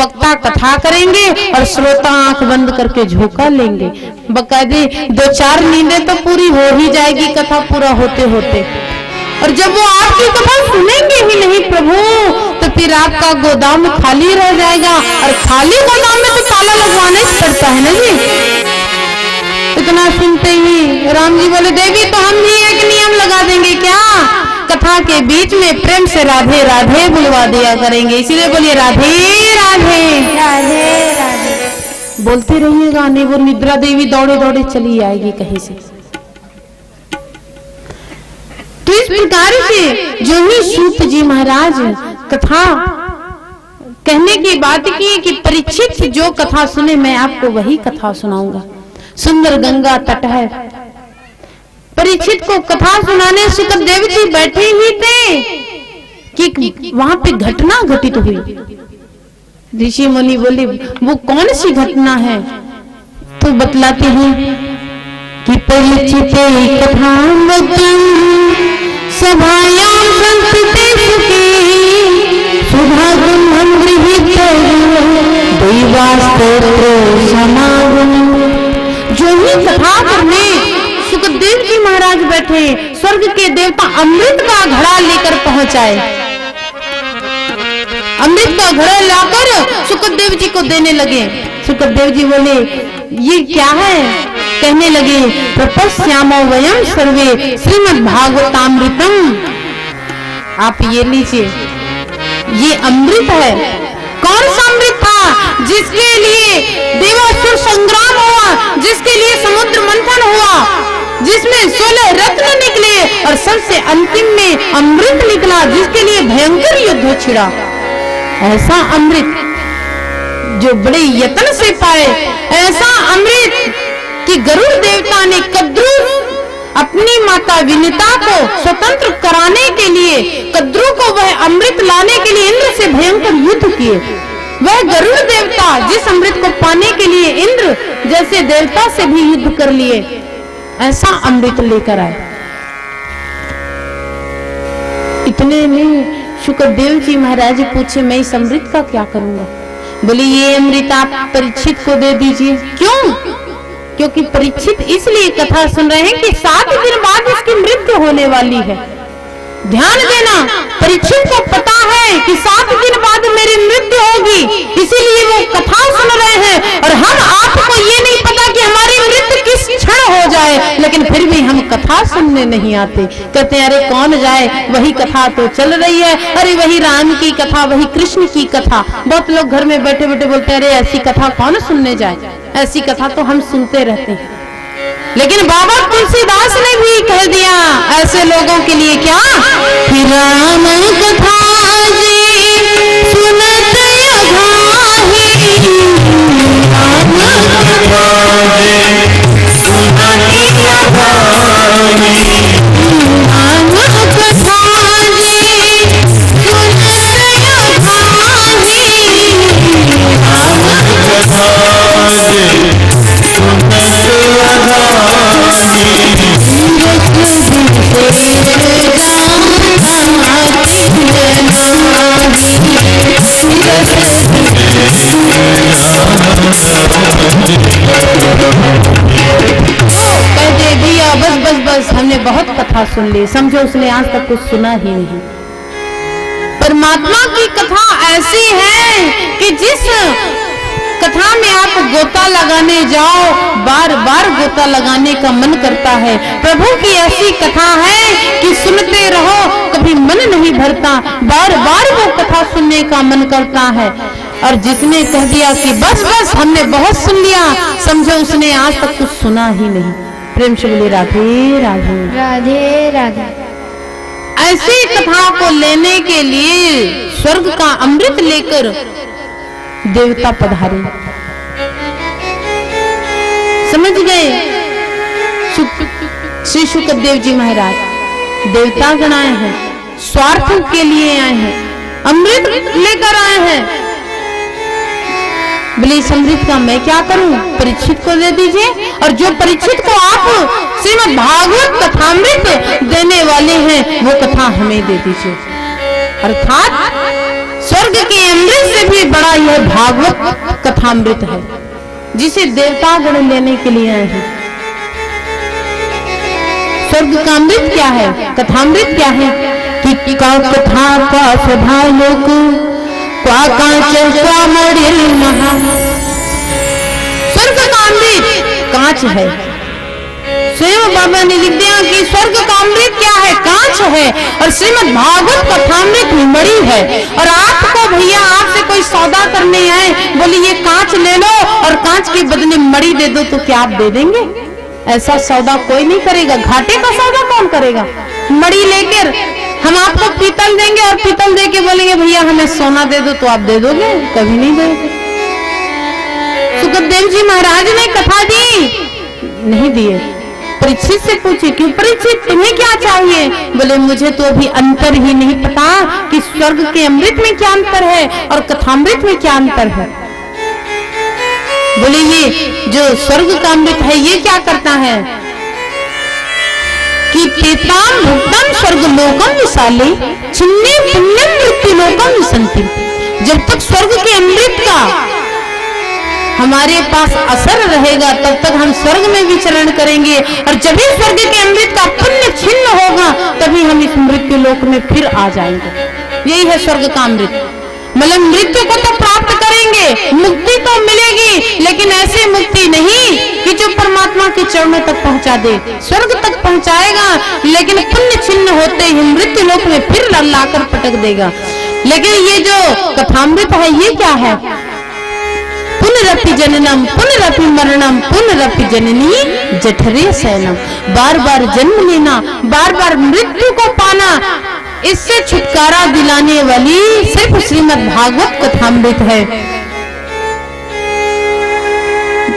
वक्ता कथा करेंगे और श्रोता आंख बंद करके झोंका लेंगे। बकायदे 2-4 नींदें तो पूरी हो ही जाएगी कथा पूरा होते होते। और जब वो आपकी कथा सुनेंगे ही नहीं प्रभु, तो फिर आपका गोदाम खाली रह जाएगा, और खाली गोदाम में तो ताला लगवाना ही पड़ता है ना जी। इतना सुनते ही राम जी बोले, देवी तो हम ही एक नियम लगा देंगे क्या, कथा के बीच में प्रेम से राधे राधे बुलवा दिया करेंगे। इसीलिए बोलिए राधे राधे राधे राधे बोलते रहिएगा, नहीं वो निद्रा देवी दौड़े दौड़े चली आएगी कहीं से। तो इस प्रकार से जो ही सूत जी महाराज कथा कहने की बात की कि परीक्षित जो कथा सुने मैं आपको वही कथा सुनाऊंगा। सुंदर गंगा तट है, परीक्षित को कथा सुनाने सुखदेव जी बैठे ही थे कि वहां पे घटना घटित हुई। ऋषि मुनि बोले वो कौन सी घटना है, तो बतलाते हैं कि परीक्षित कथा सभायां संस्थिते सुखी सुभागुण गृहीत दैवास्तोत्र समागम। जो ही कथा करने सुखदेव जी महाराज बैठे, स्वर्ग के देवता अमृत का घड़ा लेकर पहुंच आए। अमृत का घड़ा लाकर सुखदेव जी को देने लगे। सुखदेव जी बोले ये क्या है, कहने लगे प्रपश्यामो वयम सर्वे श्रीमद् भागवतामृतम। आप ये लीजिए, ये अमृत है। कौन सा अमृत था जिसके लिए देवासुर संग्राम हुआ, जिसके लिए समुद्र मंथन हुआ, जिसमें 16 रत्न निकले और सबसे अंतिम में अमृत निकला, जिसके लिए भयंकर युद्ध छिड़ा। ऐसा अमृत जो बड़े यत्न से पाए, ऐसा अमृत कि गरुड़ देवता ने कद्रू अपनी माता विनिता को स्वतंत्र कराने के लिए, कद्रू को वह अमृत लाने के लिए इंद्र से भयंकर युद्ध किए। वह गरुड़ देवता जिस अमृत को पाने के लिए इंद्र जैसे देवता से भी युद्ध कर लिए, ऐसा अमृत लेकर आए। इतने में शुक्रदेव जी महाराज पूछे मैं इस अमृत का क्या करूंगा। बोले ये अमृत आप परीक्षित को दे दीजिए। क्यों? क्योंकि परीक्षित इसलिए कथा सुन रहे हैं कि 7 दिन बाद इसकी मृत्यु होने वाली है। ध्यान देना, परीक्षित को पता है कि 7 दिन बाद मेरी मृत्यु होगी, इसीलिए वो कथा सुन रहे हैं। और हम आपको ये नहीं पता कि हमारी मृत्यु किस क्षण हो जाए, लेकिन फिर भी हम कथा सुनने नहीं आते। कहते हैं अरे कौन जाए, वही कथा तो चल रही है, अरे वही राम की कथा, वही कृष्ण की कथा। बहुत लोग घर में बैठे बैठे बोलते हैं अरे ऐसी कथा कौन सुनने जाए, ऐसी कथा तो हम सुनते रहते हैं। लेकिन बाबा तुलसीदास ने भी कह दिया ऐसे लोगों के लिए क्या, राम कथा जी सुनत अघाही, राम कथा जी सुनत अघाही, राम कथा जी सुनत अघाही, राम कथा जी बस हमने बहुत कथा सुन ली, समझो उसने आज तक कुछ सुना ही नहीं। परमात्मा की कथा ऐसी है कि जिस कथा में आप गोता लगाने जाओ, बार बार गोता लगाने का मन करता है। प्रभु की ऐसी कथा है कि सुनते रहो कभी मन नहीं भरता, बार बार वो कथा सुनने का मन करता है। और जिसने कह दिया कि बस बस हमने बहुत सुन लिया, समझो उसने आज तक कुछ सुना ही नहीं। प्रेम से बोले राधे राधे राधे राधे। ऐसी कथा को लेने के लिए स्वर्ग का अमृत लेकर देवता पधारे। समझ गए? श्री शुकदेव जी महाराज देवता गण आए हैं, स्वार्थ के लिए आए हैं, अमृत लेकर आए हैं। बोले इस अमृत का मैं क्या करूं, परीक्षित को दे दीजिए। और जो परीक्षित को आप श्रीमद् भागवत कथामृत देने वाले हैं वो कथा हमें दे दीजिए। अर्थात स्वर्ग के अमृत से भी बड़ा यह भागवत कथामृत है, जिसे देवता गण लेने के लिए आए हैं। स्वर्ग का अमृत क्या है, कथामृत क्या है कि का कथा का सभा लोक का कांच का मणिल महा। स्वर्ग का अमृत कांच है। स्वयं बाबा ने लिख दिया कि स्वर्ग का अमृत क्या है, कांच है, और श्रीमद् भागवत कथामृत मणि है। और आपको भैया आपसे कोई सौदा करने आए, बोले ये कांच ले लो और कांच के बदले मणि दे दो, तो क्या आप दे देंगे? ऐसा सौदा कोई नहीं करेगा। घाटे का सौदा कौन करेगा? मणि लेकर हम आपको पीतल देंगे और पीतल दे के बोलेंगे भैया हमें सोना दे दो, तो आप दे दोगे? कभी नहीं दोगे। सुखदेव जी महाराज ने कथा दी, नहीं दिए। परीक्षित से पूछे, क्यों परीक्षित तुम्हें क्या चाहिए? बोले मुझे तो अभी अंतर ही नहीं पता कि स्वर्ग के अमृत में क्या अंतर है और कथामृत में क्या अंतर है। बोले ये जो स्वर्ग का अमृत है ये क्या करता है कि तेताम भुक्तम स्वर्ग लोकम विशाले छिन्ने पुण्यम मृत्यु लोकम विसंति। जब तक स्वर्ग के अमृत का हमारे पास असर रहेगा तब तक हम स्वर्ग में विचरण करेंगे, और जब भी स्वर्ग के अमृत का पुण्य छिन्न होगा तभी हम इस मृत्यु लोक में फिर आ जाएंगे। यही है स्वर्ग का अमृत। मतलब मृत्यु को तो प्राप्त करेंगे, मुक्ति तो मिलेगी, लेकिन ऐसी मुक्ति नहीं कि जो परमात्मा के चरणों तक पहुंचा दे। स्वर्ग तक पहुंचाएगा, लेकिन पुण्य छिन्न होते ही मृत्यु लोक में फिर लाकर पटक देगा। लेकिन ये जो कथामृत है ये क्या है? पुनरपि जननम पुनरपि मरणम पुनरपि जननी जठरे शयनम। बार बार जन्म लेना, बार बार मृत्यु को पाना, इससे छुटकारा दिलाने वाली सिर्फ श्रीमद् भागवत कथामृत है।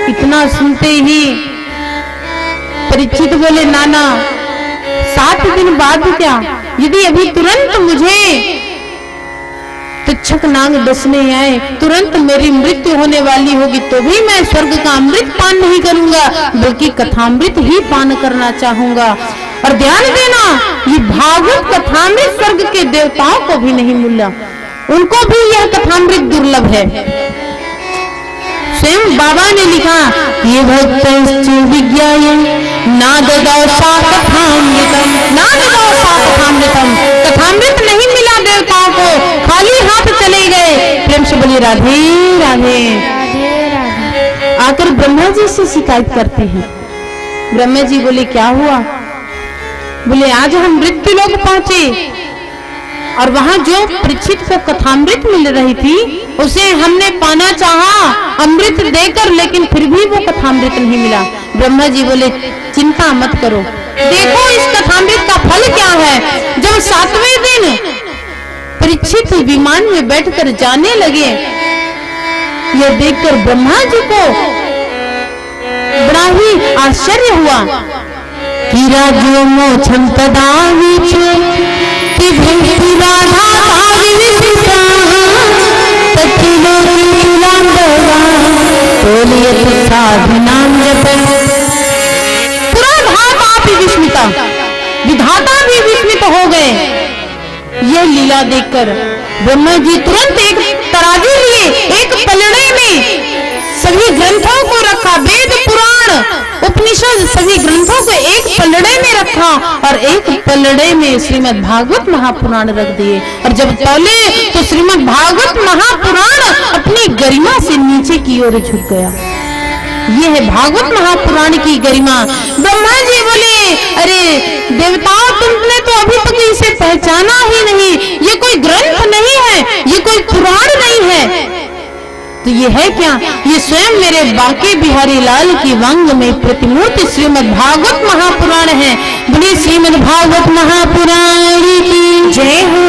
इतना सुनते ही परीक्षित बोले नाना 7 दिन बाद क्या? यदि अभी तुरंत मुझे तुच्छक नाग डसने आए, तुरंत मेरी मृत्यु होने वाली होगी, तो भी मैं स्वर्ग का अमृत पान नहीं करूंगा, बल्कि कथामृत ही पान करना चाहूंगा। और ध्यान देना, ये भागवत कथामृत स्वर्ग के देवताओं को भी नहीं मिला, उनको भी यह कथामृत दुर्लभ है। स्वयं बाबा ने लिखा, ये भक्त ना ददाओ सा कथामृतम, ना ददाओ सा कथामृतम। कथामृत नहीं मिला देवताओं को, खाली हाथ चले गए। प्रेम से बोलिए राधे राधे। आकर ब्रह्मा जी से शिकायत करते हैं। ब्रह्मा जी बोले क्या हुआ? बोले आज हम मृत्यु लोक पहुंचे और वहां जो परीक्षित को कथामृत मिल रही थी उसे हमने पाना चाहा अमृत देकर, लेकिन फिर भी वो कथामृत नहीं मिला। ब्रह्मा जी बोले चिंता मत करो, देखो इस कथामृत का फल क्या है। जब 7वें दिन परीक्षित विमान में बैठकर जाने लगे, यह देखकर ब्रह्मा जी को बड़ा ही आश्चर्य हुआ कि राजो मोक्षम तदा विचे कि भक्ति राधा भाविता तत्लो लीलांगवा तोलिए साधनाम जपे। पूरा भाव आप ही विस्मिता, विधाता भी विस्मित हो गए यह लीला देखकर। ब्रह्मा जी तुरंत एक तराजू लिए, एक पलड़े में सभी ग्रंथों को रखा, वेद पुराण उपनिषद सभी ग्रंथों को एक पलड़े में रखा और एक पलड़े में श्रीमद् भागवत महापुराण रख दिए। और जब तौले तो श्रीमद् भागवत महापुराण अपनी गरिमा से नीचे की ओर झुक गया। यह है भागवत महापुराण की गरिमा। ब्रह्मा जी बोले अरे देवताओं, तुमने तो अभी तक इसे पहचाना ही नहीं, ये कोई ग्रंथ नहीं है, ये कोई पुराण नहीं है, तो ये है क्या? ये स्वयं मेरे बांके बिहारी लाल की वंग में प्रतिमूर्ति श्रीमद् भागवत महापुराण है। बोलिए श्रीमद् भागवत महापुराण की जय हो।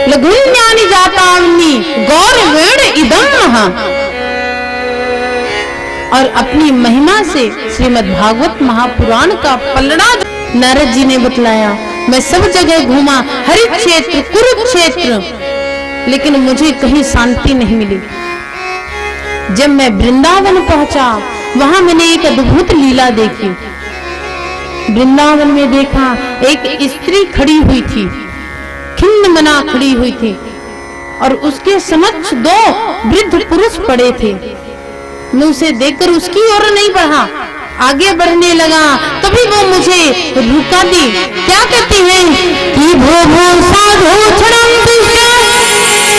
लघु ज्ञानी जातावनी गौरवेण इदम महा। और अपनी महिमा से श्रीमद् भागवत महापुराण का पलड़ा नारद जी ने बतलाया। मैं सब जगह घूमा, हरि क्षेत्र कुरुक्षेत्र, लेकिन मुझे कहीं शांति नहीं मिली। जब मैं वृंदावन पहुंचा, वहां मैंने एक अद्भुत लीला देखी। वृंदावन में देखा एक स्त्री खड़ी हुई थी खिन्न मना खड़ी हुई थी और उसके समक्ष दो वृद्ध पुरुष पड़े थे। मैं उसे देखकर उसकी ओर नहीं बढ़ा, आगे बढ़ने लगा। तभी वो मुझे रुका दी। क्या कहती है कि भो भो साधु क्षणम दुष्ट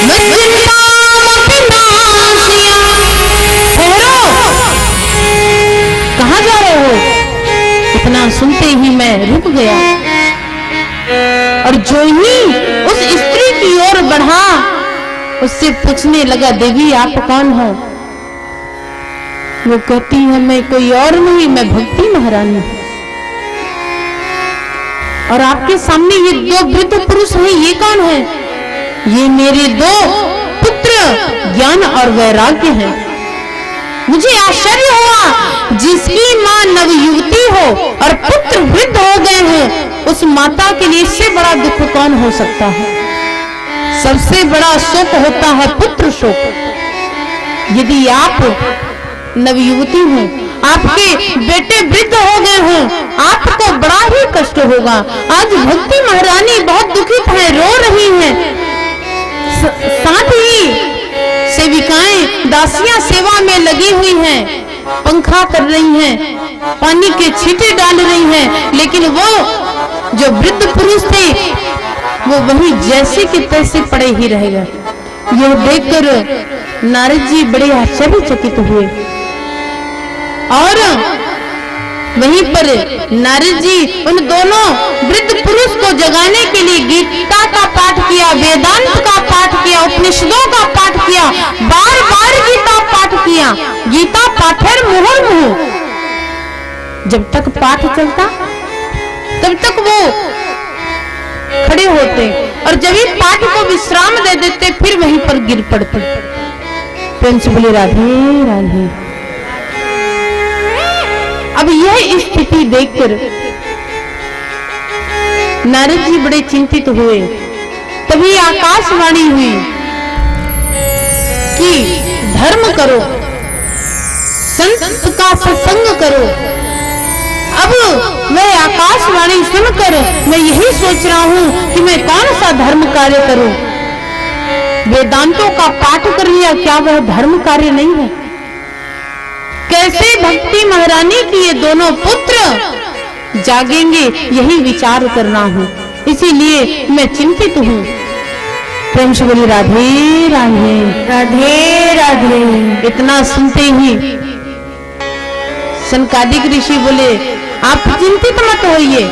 मज्जिन्तामपि नासिया। ठहरो, कहाँ जा रहे हो? इतना सुनते ही मैं रुक गया और जो ही उस स्त्री की ओर बढ़ा उससे पूछने लगा, देवी आप कौन हो? वो कहती है मैं कोई और नहीं, मैं भक्ति महारानी। और आपके सामने ये दो वृद्ध पुरुष हैं, ये कौन है? ये मेरे दो पुत्र ज्ञान और वैराग्य हैं। मुझे आश्चर्य हुआ, जिसकी मां नवयुवती हो और पुत्र वृद्ध हो गए हैं, उस माता के लिए इससे बड़ा दुख कौन हो सकता है? सबसे बड़ा शोक होता है पुत्र शोक। यदि आप नवयुवती हूँ, आपके बेटे वृद्ध हो गए हों, आपको बड़ा ही कष्ट होगा। आज भक्ति महारानी बहुत दुखित है, रो रही हैं। साथ ही सेविकाएं दासियां सेवा में लगी हुई हैं, पंखा कर रही हैं, पानी के छींटे डाल रही हैं, लेकिन वो जो वृद्ध पुरुष थे वो वही जैसे कि तैसे पड़े ही रह गए। यह देखकर नारद जी बड़े आश्चर्यचकित हुए और वहीं पर नारद जी उन दोनों वृद्ध पुरुष को जगाने के लिए गीता का पाठ किया, वेदांत का पाठ किया, उपनिषदों का पाठ किया, बार बार गीता पाठ किया। गीता पाठेर मुहुर्मुहुः, जब तक पाठ चलता तब तक वो खड़े होते और जब ही पाठ को विश्राम दे देते फिर वहीं पर गिर पड़ते। प्रेम से बोले राधे राधे। अब यह स्थिति देखकर नारद जी बड़े चिंतित हुए। तभी आकाशवाणी हुई कि धर्म करो, संत का सत्संग करो। अब मैं आकाशवाणी सुनकर मैं यही सोच रहा हूं कि मैं कौन सा धर्म कार्य करूं। वेदांतों का पाठ कर लिया, क्या वह धर्म कार्य नहीं है? कैसे भक्ति महारानी की ये दोनों पुत्र जागेंगे, यही विचार करना हूं। इसीलिए मैं चिंतित हूं। प्रेम से बोली राधे राधे राधे राधे। इतना सुनते ही सनकादिक ऋषि बोले, आप चिंतित मत होइए,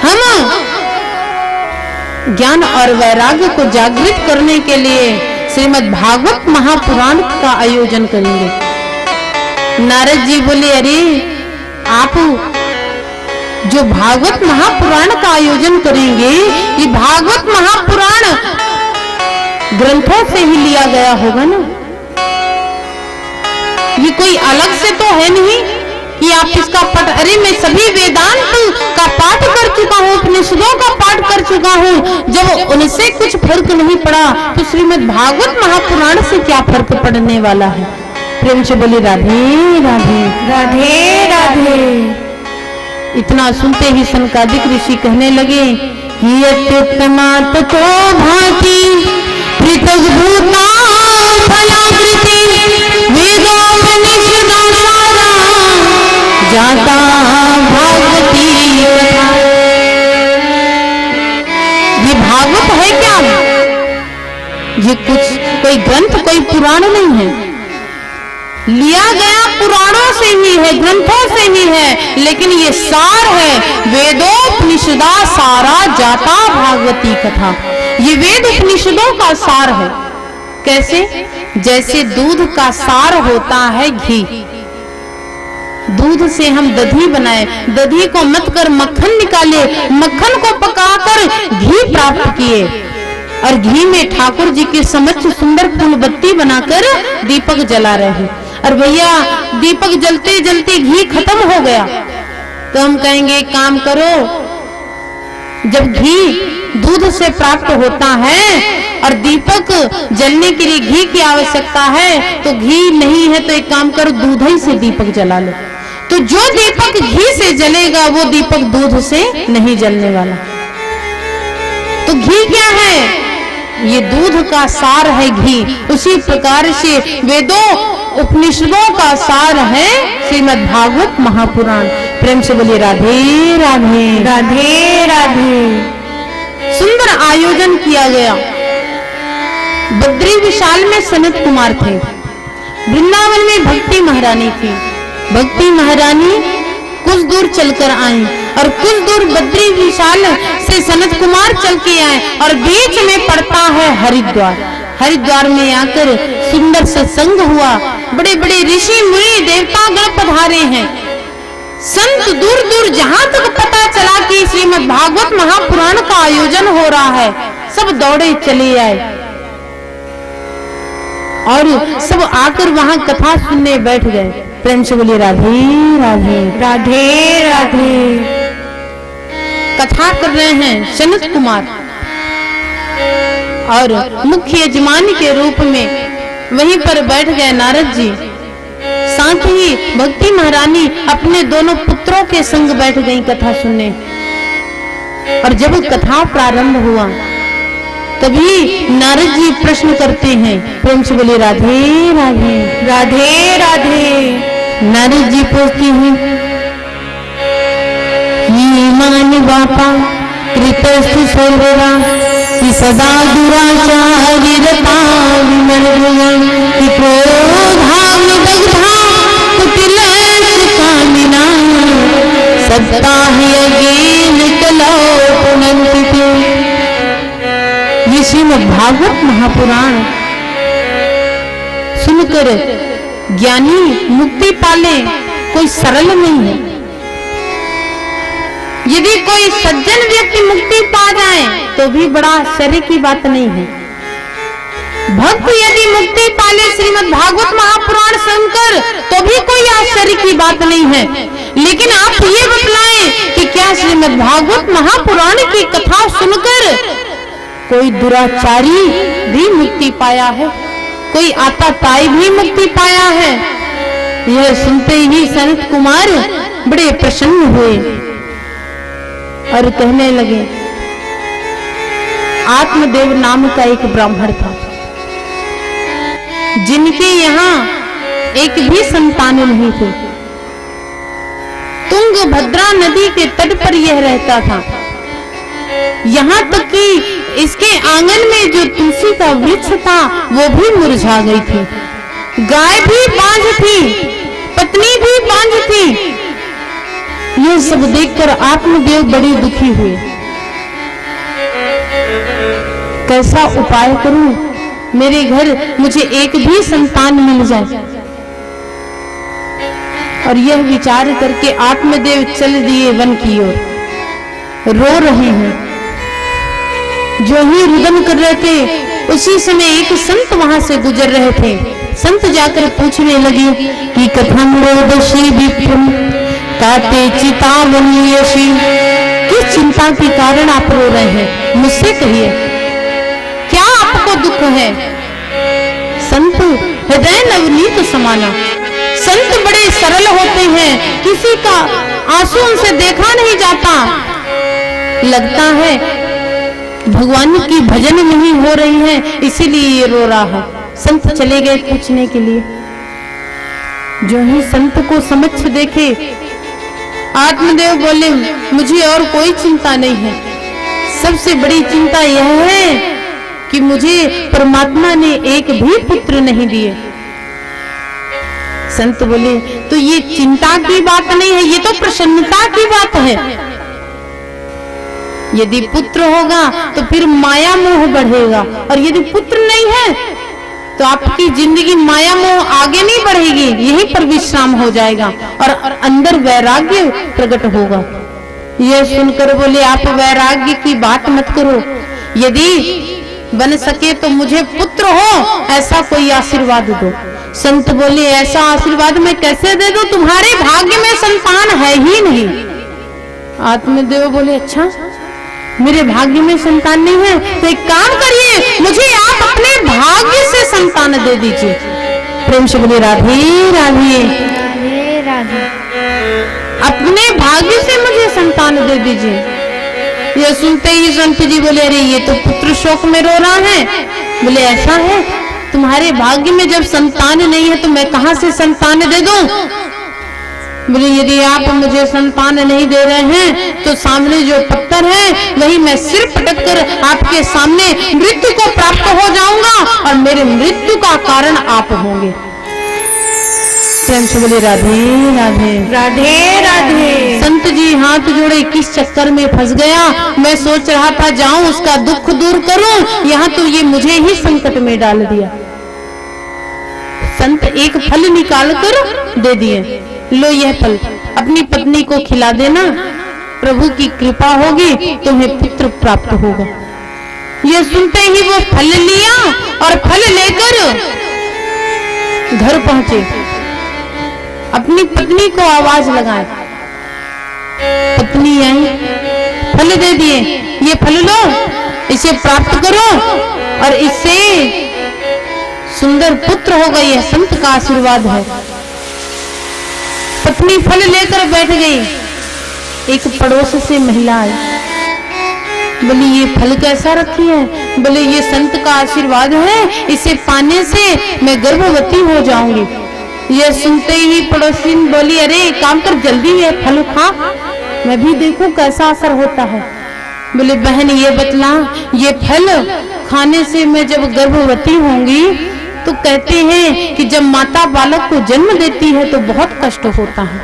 हम ज्ञान और वैराग्य को जागृत करने के लिए श्रीमद् भागवत महापुराण का आयोजन करेंगे। नारद जी बोले, अरे आप जो भागवत महापुराण का आयोजन करेंगे, ये भागवत महापुराण ग्रंथों से ही लिया गया होगा ना, ये कोई अलग से तो है नहीं कि आप इसका पाठ। अरे मैं सभी वेदांत का पाठ कर चुका हूँ, उपनिषदों का पाठ कर चुका हूँ। जब उनसे कुछ फर्क नहीं पड़ा तो श्रीमद् भागवत महापुराण से क्या फर्क पड़ने वाला है? प्रेम से बोली राधे राधे राधे राधे। इतना सुनते ही सनकादिक ऋषि कहने लगे, यत्युत्तमा ततो भाति पृथग् भूता फलाकृति वेदोपनिषदा सारा जाता भागवती कथा। ये भागवत है क्या? ये कुछ कोई ग्रंथ, कोई पुराण नहीं है, लिया गया पुराणों से ही है, ग्रंथों से ही है, लेकिन ये सार है वेदोपनिषदा सारा जाता भागवती कथा। ये वेद उपनिषदों का सार है। कैसे? जैसे दूध का सार होता है घी। दूध से हम दधी बनाए, दधी को मथ कर मक्खन निकाले, मक्खन को पकाकर घी प्राप्त किए और घी में ठाकुर जी के समक्ष सुंदर फूल बत्ती बनाकर दीपक जला रहे हैं। और भैया दीपक जलते जलते घी खत्म हो गया तो हम कहेंगे काम करो। जब घी दूध से प्राप्त होता है और दीपक जलने के लिए घी की आवश्यकता है, तो घी नहीं है तो एक काम करो, दूध ही से दीपक जला लो। तो जो दीपक घी से जलेगा वो दीपक दूध से नहीं जलने वाला। तो घी क्या है? ये दूध का सार है घी। उसी प्रकार से वेदों उपनिषदों का सार है श्रीमद् भागवत महापुराण। प्रेम से बोलिए राधे राधे राधे राधे। सुंदर आयोजन किया गया। बद्री विशाल में सनत कुमार थे, वृंदावन में भक्ति महारानी थी। भक्ति महारानी कुछ दूर चलकर आई और कुछ दूर बद्री विशाल से सनत कुमार चल के आए और बीच में पड़ता है हरिद्वार। हरिद्वार में आकर सुंदर सत्संग हुआ। बड़े बड़े ऋषि मुनि देवता गण पधारे हैं। संत दूर दूर जहां तक पता चला कि श्रीमद् भागवत महापुराण का आयोजन हो रहा है, सब दौड़े चले आए और सब आकर वहां कथा सुनने बैठ गए। प्रेम से बोलिए राधे राधे राधे राधे। कथा कर रहे हैं सनत कुमार और मुख्य यजमान के रूप में वहीं पर बैठ गए नारद जी। साथ ही भक्ति महारानी अपने दोनों पुत्रों के संग बैठ गई कथा सुनने। और जब कथा प्रारंभ हुआ तभी नारद जी प्रश्न करते हैं। प्रेम से बोलिए राधे राधे राधे राधे। नारद जी पूछते हैं, मान बापा कृतस्तु सर्वदा कि सदा दुराचारिरता विमर्दन कि क्रोधाग्नि दग्धा कुटिलस्य कामिना सत्ता ही अगेन कलोपनन्ति। ये श्रीमद् भागवत महापुराण सुनकर ज्ञानी मुक्ति पाले कोई सरल नहीं है। यदि कोई सज्जन व्यक्ति मुक्ति पा जाए तो भी बड़ा आश्चर्य की बात नहीं है। भक्त यदि मुक्ति पाले श्रीमद् भागवत महापुराण सुनकर तो भी कोई आश्चर्य की बात नहीं है। लेकिन आप ये बतलाएं कि क्या श्रीमद् भागवत महापुराण की कथा सुनकर कोई दुराचारी भी मुक्ति पाया है? कोई आताताई भी मुक्ति पाया है? यह सुनते ही सनत कुमार बड़े प्रसन्न हुए और कहने लगे, आत्मदेव नाम का एक ब्राह्मण था जिनके यहाँ एक भी संतान नहीं थे। तुंगभद्रा नदी के तट पर यह रहता था। यहाँ तक कि इसके आंगन में जो तुलसी का वृक्ष था वो भी मुरझा गई थी। गाय भी बांझ थी, पत्नी भी बांझ थी। ये सब देखकर आत्मदेव बड़े दुखी हुए। कैसा उपाय करूं, मेरे घर मुझे एक भी संतान मिल जाए। और यह विचार करके आत्मदेव चल दिए वन की ओर। रो रहे हैं। जो ही रुदन कर रहे थे उसी समय एक संत वहां से गुजर रहे थे। संत जाकर पूछने लगे कि कथम रोदसी विप्रम काते चितावनीयसी, किस चिंता के कारण आप रो रहे हैं? मुझसे कहिए, क्या आपको दुख है? संत हृदय नवनीत समाना। संत बड़े सरल होते हैं, किसी का आंसू उनसे देखा नहीं जाता। लगता है भगवान की भजन नहीं हो रही है, इसीलिए ये रो रहा है। संत चले गए पूछने के लिए। जो ही संत को समक्ष देखे, आत्मदेव बोले, मुझे और कोई चिंता नहीं है। सबसे बड़ी चिंता यह है कि मुझे परमात्मा ने एक भी पुत्र नहीं दिए। संत बोले, तो ये चिंता की बात नहीं है, ये तो प्रसन्नता की बात है। यदि पुत्र होगा तो फिर माया मोह बढ़ेगा, और यदि पुत्र नहीं है तो आपकी जिंदगी माया मोह आगे नहीं बढ़ेगी, यहीं पर विश्राम हो जाएगा और अंदर वैराग्य प्रकट होगा। यह सुनकर बोले, आप वैराग्य की बात मत करो। यदि बन सके तो मुझे पुत्र हो ऐसा कोई आशीर्वाद दो। संत बोले, ऐसा आशीर्वाद मैं कैसे दे दूं? तुम्हारे भाग्य में संतान है ही नहीं। आत्मदेव बोले, अच्छा मेरे भाग्य में संतान नहीं है तो एक काम करिए, मुझे आप अपने भाग्य से संतान दे दीजिए। प्रेम से बोले राधे राधे राधे। अपने भाग्य से मुझे संतान दे दीजिए। ये सुनते ही संत जी बोले, अरे ये तो पुत्र शोक में रो रहा है। बोले ऐसा है, तुम्हारे भाग्य में जब संतान नहीं है तो मैं कहां से संतान दे दूं? बोले यदि आप मुझे संतान नहीं दे रहे हैं तो सामने जो पत्थर है वही मैं सिर पटक कर आपके सामने मृत्यु को प्राप्त हो जाऊंगा और मेरे मृत्यु का कारण आप होंगे। प्रेम से बोले राधे राधे राधे राधे। संत जी हाथ जोड़े, किस चक्कर में फंस गया। मैं सोच रहा था जाऊं उसका दुख दूर करूं, यहाँ तो ये मुझे ही संकट में डाल दिया। संत एक फल निकाल कर दे दिए, लो यह फल अपनी पत्नी को खिला देना, प्रभु की कृपा होगी तुम्हें पुत्र प्राप्त होगा। ये सुनते ही वो फल लिया और फल लेकर घर पहुंचे, अपनी पत्नी को आवाज लगाए। पत्नी आई, फल दे दिए, ये फल लो, इसे प्राप्त करो और इससे सुंदर पुत्र होगा, यह संत का आशीर्वाद है। पत्नी फल लेकर बैठ गई। एक पड़ोस से महिला आई, बोली ये फल कैसा रखी है? बोले ये संत का आशीर्वाद है, इसे पाने से मैं गर्भवती हो जाऊंगी। ये सुनते ही पड़ोसी बोली, अरे काम कर जल्दी ये फल खा, मैं भी देखूं कैसा असर होता है। बोले बहन ये बतला, ये फल खाने से मैं जब गर्भवती होंगी तो कहते हैं कि जब माता बालक को जन्म देती है तो बहुत कष्ट होता है।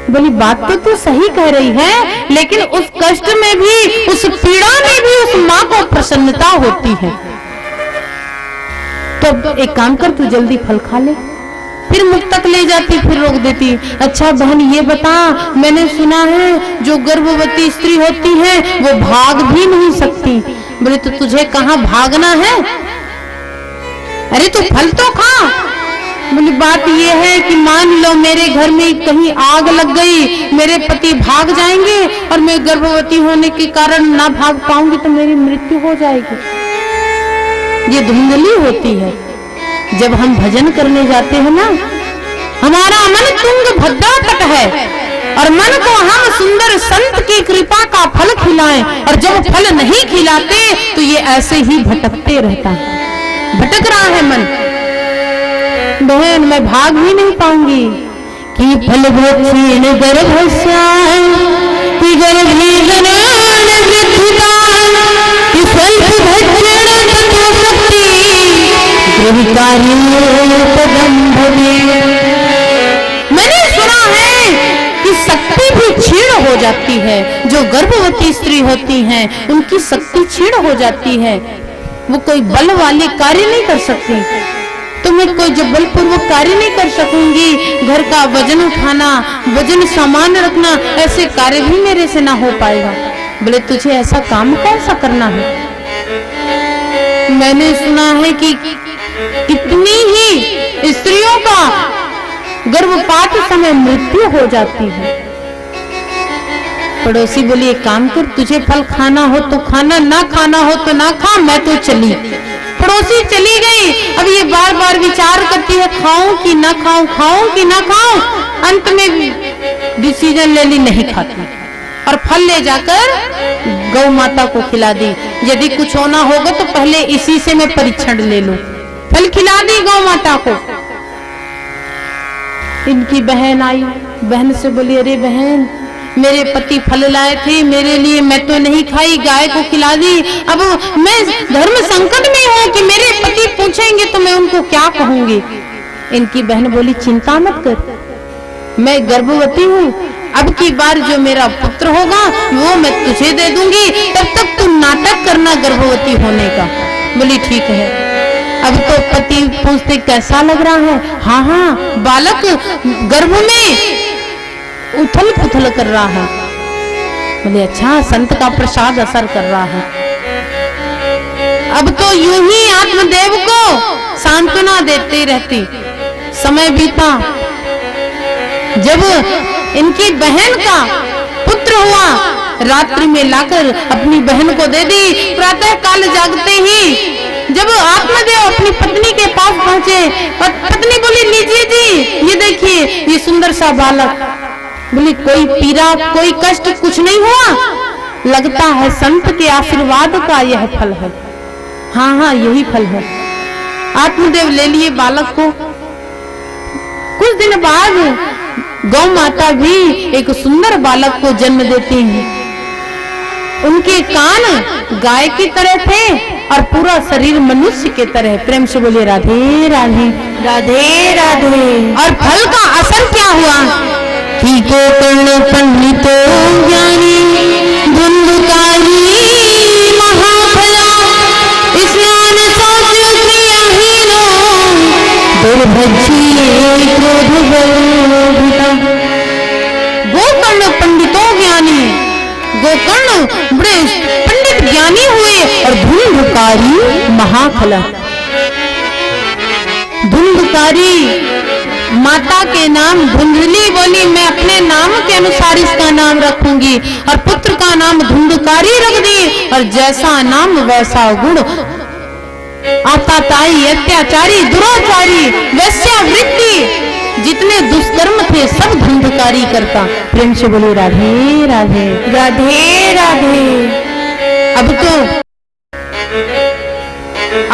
बोली बात तो तू सही कह रही है, लेकिन उस कष्ट में भी, उस पीड़ा में भी उस माँ को प्रसन्नता होती है। तो एक काम कर, तू जल्दी फल खा ले। फिर मुख तक ले जाती, फिर रोक देती। अच्छा बहन ये बता, मैंने सुना है जो गर्भवती स्त्री होती है वो भाग भी नहीं सकती। बोले तो तुझे कहाँ भागना है? अरे तू फल तो खा। बोली बात ये है कि मान लो मेरे घर में कहीं आग लग गई, मेरे पति भाग जाएंगे और मैं गर्भवती होने के कारण ना भाग पाऊंगी तो मेरी मृत्यु हो जाएगी। ये धुंधली होती है। जब हम भजन करने जाते हैं ना, हमारा मन तुंग भद्रा तट है और मन को हम सुंदर संत की कृपा का फल खिलाएं, और जब फल नहीं खिलाते तो ये ऐसे ही भटकते रहता है। भटक रहा है मन। बहन मैं भाग भी नहीं पाऊंगी कि फल भक्षीण गर्भस्याय कि गर्भी जनान वृद्धिदान कि स्वल्प भक्षण ततो शक्ति गृहकार्य पदम भवे। मैंने सुना है कि शक्ति भी क्षीण हो जाती है। जो गर्भवती स्त्री होती हैं उनकी शक्ति क्षीण हो जाती है, वो कोई बल वाले कार्य नहीं कर सकती। तो मैं कोई जो बलपूर्वक कार्य नहीं कर सकूंगी, घर का वजन उठाना, वजन सामान रखना, ऐसे कार्य भी मेरे से ना हो पाएगा। बोले तुझे ऐसा काम कौन सा करना है? मैंने सुना है कि कितनी ही स्त्रियों का गर्भपात समय मृत्यु हो जाती है। पड़ोसी बोली एक काम कर, तुझे फल खाना हो तो खाना, ना खाना हो तो ना खा, मैं तो चली। पड़ोसी चली गई। अब ये बार बार विचार करती है खाऊं कि ना खाऊं, खाऊं कि ना खाऊं। अंत में डिसीजन ले ली, नहीं खाती और फल ले जाकर गौ माता को खिला दी। यदि कुछ होना होगा तो पहले इसी से मैं परीक्षण ले लूं। फल खिला दी गौ माता को। इनकी बहन आई, बहन से बोली अरे बहन मेरे पति फल लाए थे मेरे लिए, मैं तो नहीं खाई, गाय को खिला दी। अब मैं धर्म संकट में हूँ कि मेरे पति पूछेंगे तो मैं उनको क्या कहूंगी। इनकी बहन बोली चिंता मत कर, मैं गर्भवती हूँ, अब की बार जो मेरा पुत्र होगा वो मैं तुझे दे दूंगी, तब तक तू नाटक करना गर्भवती होने का। बोली ठीक है। अब तो पति पूछते कैसा लग रहा है? हाँ हाँ, बालक गर्भ में उथल पुथल कर रहा है। बोले अच्छा, संत का प्रसाद असर कर रहा है। अब तो यूं ही आत्मदेव को सांत्वना देते रहती। समय बीता, जब इनकी बहन का पुत्र हुआ, रात्रि में लाकर अपनी बहन को दे दी। प्रातः काल जागते ही जब आत्मदेव अपनी पत्नी के पास पहुंचे, पत्नी बोली लीजिए जी, ये देखिए ये सुंदर सा बालक। बोली कोई पीड़ा, कोई कष्ट कुछ नहीं हुआ? लगता है संत के आशीर्वाद का यह फल है। हाँ हाँ, यही फल है। आत्मदेव ले लिए बालक को। कुछ दिन बाद गौ माता भी एक सुंदर बालक को जन्म देती है। उनके कान गाय की तरह थे और पूरा शरीर मनुष्य के तरह। प्रेम से बोलिए राधे राधे, राधे राधे। और फल का असर क्या हुआ कि गोकर्ण पंडितो ज्ञानी धुंधकारी महाफला स्नान शौच क्रियाहीनो दुर्भज्य क्रोध बलभूता। गोकर्ण पंडितो ज्ञानी, गोकर्ण बड़े पंडित ज्ञानी हुए और धुंधकारी महाफला। धुंधकारी माता के नाम धुंधली बोली, मैं अपने नाम के अनुसार इसका नाम रखूंगी, और पुत्र का नाम धुंधकारी रख दी। और जैसा नाम वैसा गुण, आताताई, अत्याचारी, दुराचारी, वैश्यावृत्ति, जितने दुष्कर्म थे सब धुंधकारी करता। प्रेम से बोलो राधे राधे, राधे राधे। अब तो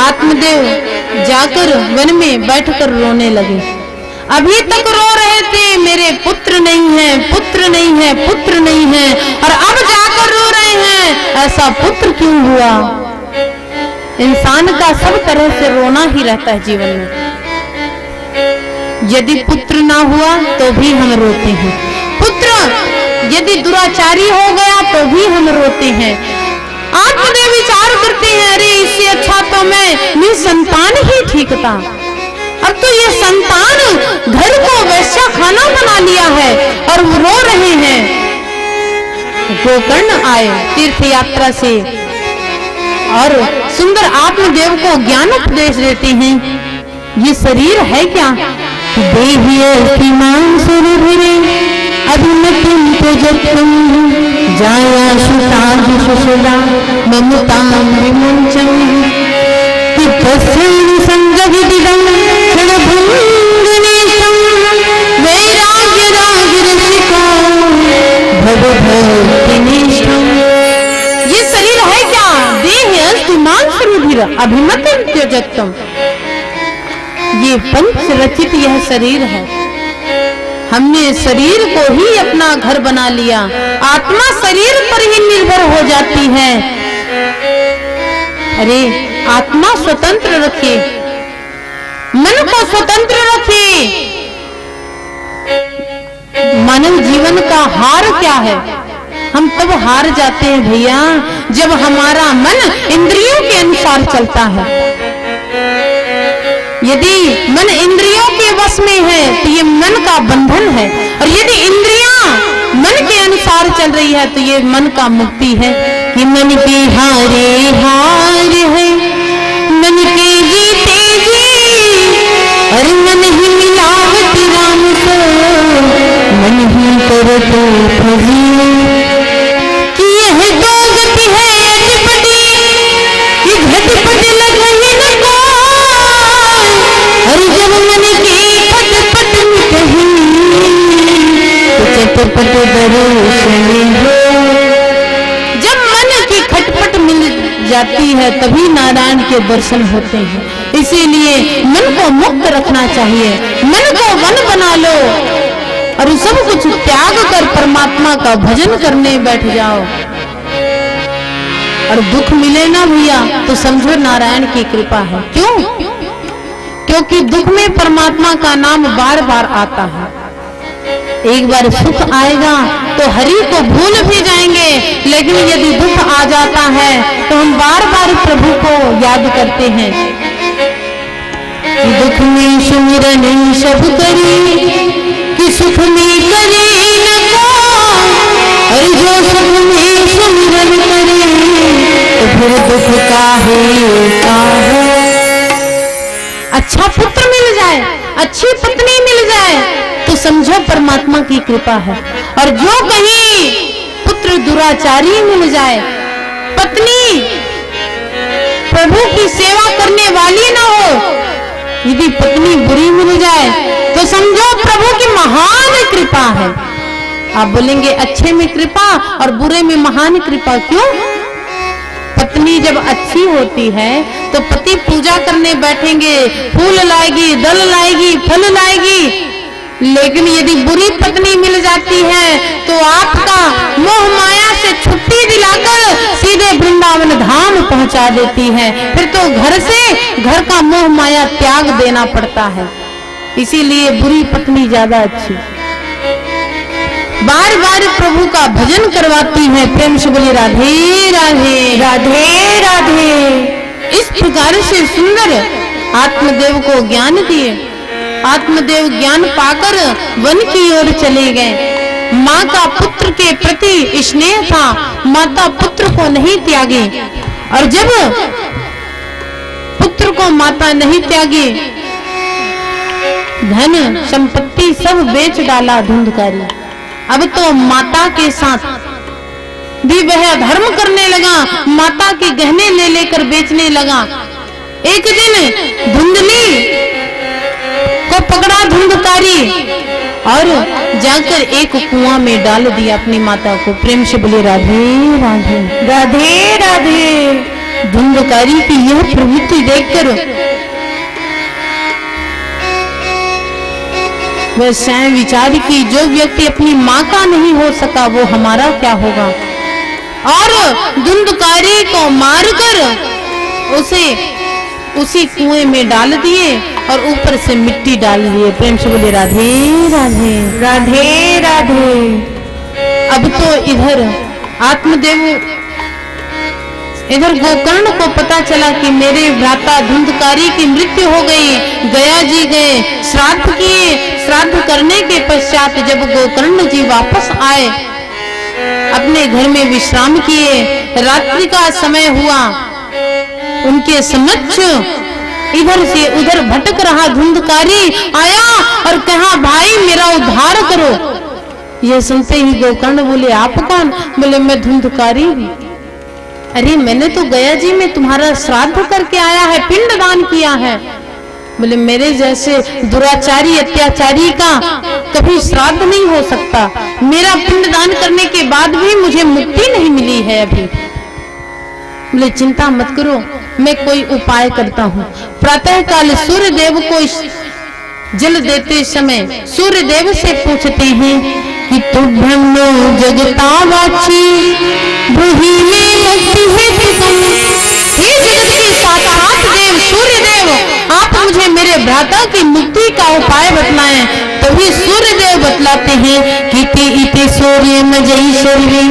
आत्मदेव जाकर वन में बैठकर रोने लगे। अभी तक रो रहे थे मेरे पुत्र नहीं है, पुत्र नहीं है, पुत्र नहीं है, और अब जाकर रो रहे हैं ऐसा पुत्र क्यों हुआ। इंसान का सब तरह से रोना ही रहता है जीवन में। यदि पुत्र ना हुआ तो भी हम रोते हैं, पुत्र यदि दुराचारी हो गया तो भी हम रोते हैं। आत्मदेव विचार करते हैं, अरे इससे अच्छा तो मैं संतान ही ठीक था। अब तो ये संतान घर को वैश्या खाना बना लिया है और वो रो रहे हैं। गोकर्ण आए तीर्थ यात्रा से और सुंदर आत्मदेव को ज्ञान उपदेश देते हैं। ये शरीर है क्या? जाया सुताज सुसुला ममतां विमुञ्चम् तस्मिन् संगविदिदं क्षणभङ्गनेशं वैराग्यरागरसिका भवभक्तिनिष्ठम्। ये शरीर है क्या? देह अस्तु मांस रुधिर अभिमतं त्यजक्तम्। ये पंच रचित यह शरीर है। हमने शरीर को ही अपना घर बना लिया। आत्मा शरीर पर ही निर्भर हो जाती है। अरे आत्मा स्वतंत्र रखिए, मन को स्वतंत्र रखिए। मानव जीवन का हार क्या है? हम तब हार जाते हैं भैया जब हमारा मन इंद्रियों के अनुसार चलता है। यदि मन इंद्रियों के वश में है तो ये मन का बंधन है, और यदि इंद्रियां मन के अनुसार चल रही है तो ये मन का मुक्ति है। कि मन के हारे हार है, मन के जीते जी, और मन ही मिलावट राम को, मन ही करते फजी। कि यह दो गति है अटपटी, कि झटपट लगे न को, और जब मन की खटपट कही तो चटपट दर्शन हो। जब मन की खटपट मिल जाती है तभी नारायण के दर्शन होते हैं। इसीलिए मन को मुक्त रखना चाहिए। मन को वन बना लो और सब कुछ त्याग कर परमात्मा का भजन करने बैठ जाओ। और दुख मिले ना भैया तो समझो नारायण की कृपा है। क्यों? क्योंकि दुख में परमात्मा का नाम बार बार आता है। एक बार सुख आएगा तो हरि को भूल भी जाएंगे, लेकिन यदि दुख आ जाता है तो हम बार बार प्रभु को याद करते हैं। कि दुख में सुमिरन सब करी, कि सुख में करे न को, और जो सुख में सुमिरन करे तो फिर दुख का है। अच्छा पुत्र मिल जाए, अच्छी पत्नी मिल जाए तो समझो परमात्मा की कृपा है। और जो कहीं पुत्र दुराचारी मिल जाए, पत्नी प्रभु की सेवा करने वाली ना हो, यदि पत्नी बुरी मिल जाए तो समझो प्रभु की महान कृपा है। आप बोलेंगे अच्छे में कृपा और बुरे में महान कृपा। क्यों? पत्नी जब अच्छी होती है तो पति पूजा करने बैठेंगे, फूल लाएगी, दल लाएगी, फल लाएगी। लेकिन यदि बुरी पत्नी मिल जाती है तो आपका मोह माया से छुट्टी दिलाकर सीधे वृंदावन धाम पहुंचा देती है। फिर तो घर का मोह माया त्याग देना पड़ता है। इसीलिए बुरी पत्नी ज्यादा अच्छी। बार बार प्रभु का भजन करवाती है, प्रेम से बोली राधे राधे राधे राधे। इस प्रकार से सुंदर आत्मदेव को ज्ञान दिए। आत्मदेव ज्ञान पाकर वन की ओर चले गए। माँ का पुत्र के प्रति स्नेह था, माता पुत्र को नहीं त्यागी। और जब पुत्र को माता नहीं त्यागी, धन संपत्ति सब बेच डाला धुंधकारी। अब तो माता के साथ भी वह धर्म करने लगा, माता के गहने ले लेकर बेचने लगा। एक दिन धुंधली को पकड़ा धुंधकारी और जाकर एक कुआं में डाल दिया अपनी माता को। प्रेम से बोले राधे राधे राधे राधे। धुंधकारी की यह प्रवृत्ति देखकर वह स्वयं विचार की, जो व्यक्ति अपनी माँ का नहीं हो सका वो हमारा क्या होगा। और धुंधकारी को मारकर उसे उसी कुएं में डाल दिए और ऊपर से मिट्टी डाल दिए। प्रेम से बोले राधे राधे राधे राधे। अब तो इधर आत्मदेव, इधर गोकर्ण को पता चला कि मेरे भ्राता धुंधकारी की मृत्यु हो गई। गया जी गए, श्राद्ध किए। श्राद्ध करने के पश्चात जब गोकर्ण जी वापस आए, अपने घर में विश्राम किए, रात्रि का समय हुआ, उनके समक्ष इधर से उधर भटक रहा धुंधकारी आया और कहा, भाई मेरा उद्धार करो। यह सुनते ही गोकर्ण बोले, आप कौन? बोले मैं धुंधकारी हूँ। अरे मैंने तो गया जी में तुम्हारा श्राद्ध करके आया है, पिंड दान किया है। बोले मेरे जैसे दुराचारी अत्याचारी का कभी श्राद्ध नहीं हो सकता। मेरा पिंड दान करने के बाद भी मुझे मुक्ति नहीं मिली है अभी। बोले चिंता मत करो, मैं कोई उपाय करता हूँ। प्रातः काल सूर्य देव को जल देते समय सूर्य देव से पूछते हैं कि तुभ्यं नो जगता वाची भूहि में मुक्ति हेतु तुम। हे जगत के साक्षात देव सूर्य देव, आप मुझे मेरे भ्राता की मुक्ति का उपाय बतलाएं। तभी सूर्य देव बतलाते हैं कि इति सूर्य मजई सूर्य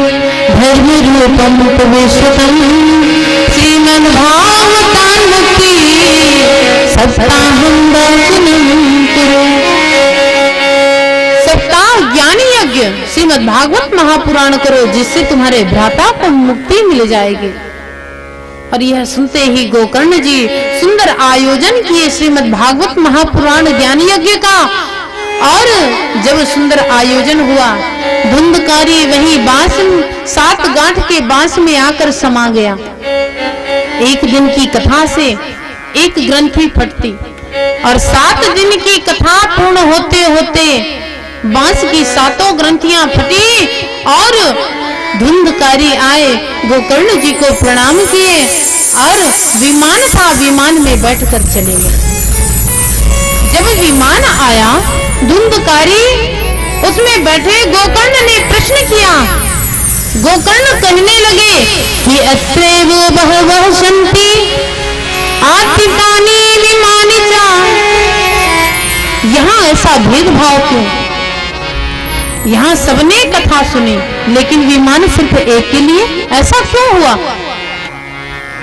धर्म रूपम उपवेशतम श्रीमद् भागवतां मुक्ति सप्ताहं दर्शनं कुरु। सप्ताह ज्ञान यज्ञ श्रीमद् भागवत महापुराण करो, जिससे तुम्हारे भ्राता को मुक्ति मिल जाएगी। और यह सुनते ही गोकर्ण जी सुंदर आयोजन किए श्रीमद् भागवत महापुराण ज्ञान यज्ञ का। और जब सुंदर आयोजन हुआ, धुंधकारी वही बांस 7 गांठ के बांस में आकर समा गया। एक दिन की कथा से एक ग्रंथि फटती और 7 दिन की कथा पूर्ण होते होते बांस की 7 ग्रंथियां फटी और धुंधकारी आए, गोकर्ण जी को प्रणाम किए और विमान था, विमान में बैठकर चले गए। जब विमान आया, धुंधकारी उसमें बैठे, गोकर्ण ने प्रश्न किया। गोकर्ण कहने लगे कि अत्रैव बहवः सन्ति आतितानि विमानि च। यहाँ ऐसा भेदभाव क्यों? यहाँ सबने कथा सुनी लेकिन विमान सिर्फ एक के लिए, ऐसा क्यों हुआ?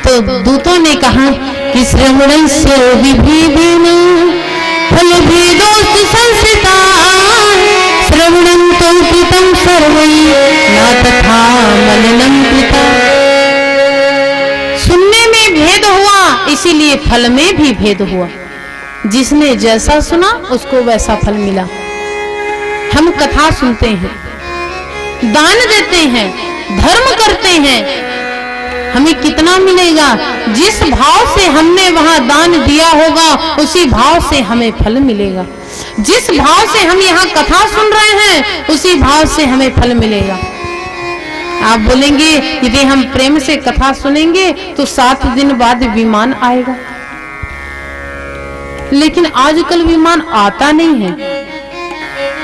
तो दूतों ने कहा कि श्रवणस्य विभेदेन फल भेदोऽस्ति संस्थिता श्रवणं तु कृतं सर्वैः न तथा मननं कृता। सुनने में भेद हुआ, इसीलिए फल में भी भेद हुआ। जिसने जैसा सुना उसको वैसा फल मिला। हम कथा सुनते हैं, दान देते हैं, धर्म करते हैं, हमें कितना मिलेगा? जिस भाव से हमने वहां दान दिया होगा उसी भाव से हमें फल मिलेगा। जिस भाव से हम यहाँ कथा सुन रहे हैं उसी भाव से हमें फल मिलेगा। आप बोलेंगे यदि हम प्रेम से कथा सुनेंगे तो 7 दिन बाद विमान आएगा, लेकिन आजकल विमान आता नहीं है।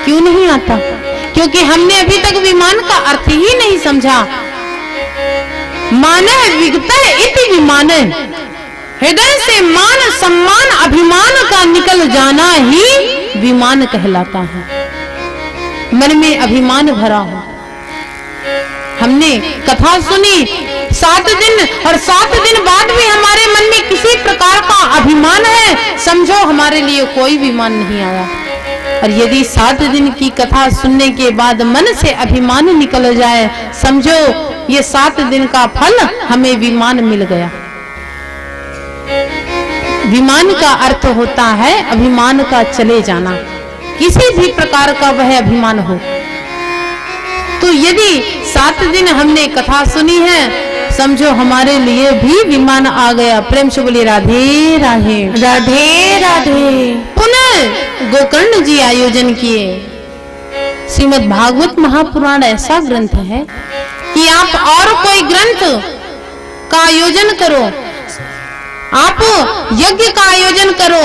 क्यों नहीं आता? क्योंकि हमने अभी तक विमान का अर्थ ही नहीं समझा। मान विगतः इति विमान, हृदय से मान सम्मान अभिमान का निकल जाना ही विमान कहलाता है। मन में अभिमान भरा हो, हमने कथा सुनी 7 दिन और 7 दिन बाद भी हमारे मन में किसी प्रकार का अभिमान है, समझो हमारे लिए कोई विमान नहीं आया। और यदि 7 दिन की कथा सुनने के बाद मन से अभिमान निकल जाए, समझो ये 7 दिन का फल हमें विमान मिल गया। विमान का अर्थ होता है अभिमान का चले जाना, किसी भी प्रकार का वह अभिमान हो। तो यदि 7 दिन हमने कथा सुनी है, समझो हमारे लिए भी विमान आ गया। प्रेम से बोलिए राधे राधे राधे राधे। पुनः गोकर्ण जी आयोजन किए। श्रीमद् भागवत महापुराण ऐसा ग्रंथ है कि आप और कोई ग्रंथ का आयोजन करो, आप यज्ञ का आयोजन करो,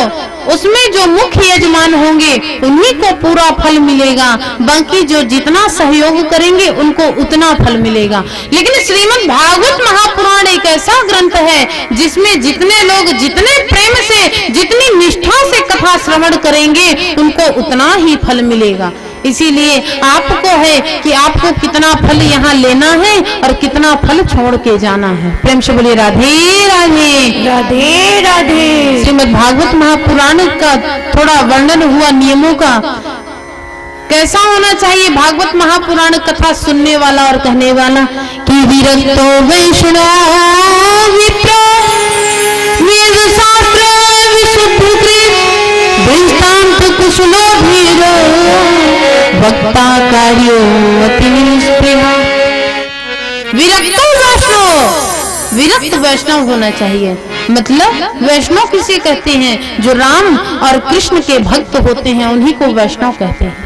उसमें जो मुख्य यजमान होंगे उन्हीं को पूरा फल मिलेगा, बाकी जो जितना सहयोग करेंगे उनको उतना फल मिलेगा। लेकिन श्रीमद् भागवत महापुराण एक ऐसा ग्रंथ है जिसमें जितने लोग जितने प्रेम से जितनी निष्ठा से कथा श्रवण करेंगे उनको उतना ही फल मिलेगा। इसीलिए आपको है कि आपको कितना फल यहाँ लेना है और कितना फल छोड़ के जाना है। प्रेम से बोलिए राधे राधे राधे राधे। श्रीमद् भागवत महापुराण का थोड़ा वर्णन हुआ नियमों का। कैसा होना चाहिए भागवत महापुराण कथा सुनने वाला और कहने वाला कि विरक्तो वैष्णव विप्र वेद शास्त्र विशुद्धकृत वैष्णव कुशलो धीरो वक्ता कार्यो अति निष्प्रिया। विरक्तो वैष्णव, विरक्त वैष्णव होना चाहिए। मतलब वैष्णव किसे कहते हैं? जो राम और कृष्ण के भक्त होते हैं उन्हीं को वैष्णव कहते हैं।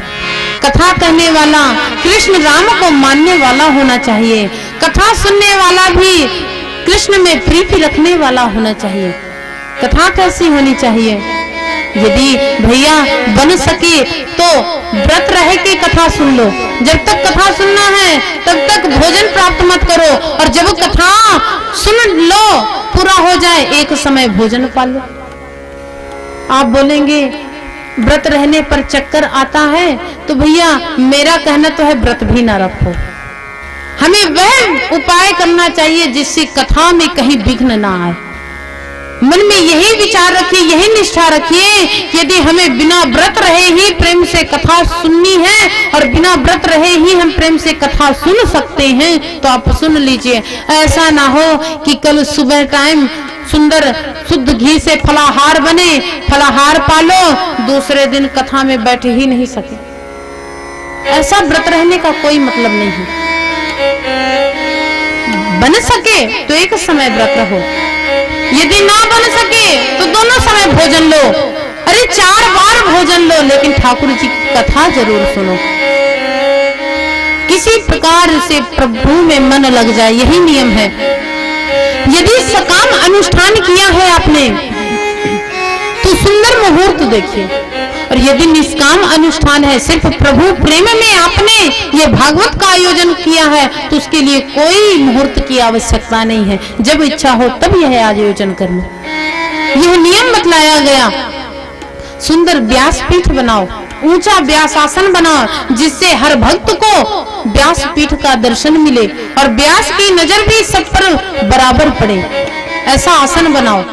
कथा कहने वाला कृष्ण राम को मानने वाला होना चाहिए। कथा सुनने वाला भी कृष्ण में प्रीति रखने वाला होना चाहिए। कथा कैसी होनी चाहिए? यदि भैया बन सके तो व्रत रह के कथा सुन लो। जब तक कथा सुनना है तब तक भोजन प्राप्त मत करो, और जब कथा सुन लो पूरा हो जाए एक समय भोजन पा लो। आप बोलेंगे व्रत रहने पर चक्कर आता है, तो भैया मेरा कहना तो है व्रत भी ना रखो। हमें वह उपाय करना चाहिए जिससे कथा में कहीं विघ्न ना आए। मन में यही विचार रखिए, यही निष्ठा रखिए कि यदि हमें बिना व्रत रहे ही प्रेम से कथा सुननी है और बिना व्रत रहे ही हम प्रेम से कथा सुन सकते हैं तो आप सुन लीजिए। ऐसा ना हो कि कल सुबह टाइम सुंदर शुद्ध घी से फलाहार बने, फलाहार पालो, दूसरे दिन कथा में बैठ ही नहीं सके। ऐसा व्रत रहने का कोई मतलब नहीं है। बन सके तो एक समय व्रत रहो, यदि ना बन सके तो दोनों समय भोजन लो। अरे 4 बार भोजन लो, लेकिन ठाकुर जी की कथा जरूर सुनो। किसी प्रकार से प्रभु में मन लग जाए, यही नियम है। यदि सकाम अनुष्ठान किया है आपने तो सुंदर मुहूर्त देखिए, और यदि निष्काम अनुष्ठान है, सिर्फ प्रभु प्रेम में आपने ये भागवत का आयोजन किया है, तो उसके लिए कोई मुहूर्त की आवश्यकता नहीं है। जब इच्छा हो तब यह आयोजन करना, यह नियम बतलाया गया। सुंदर व्यासपीठ बनाओ, ऊंचा व्यासासन बनाओ, जिससे हर भक्त को व्यासपीठ का दर्शन मिले और व्यास की नजर भी सब पर बराबर पड़े। ऐसा आसन बनाओ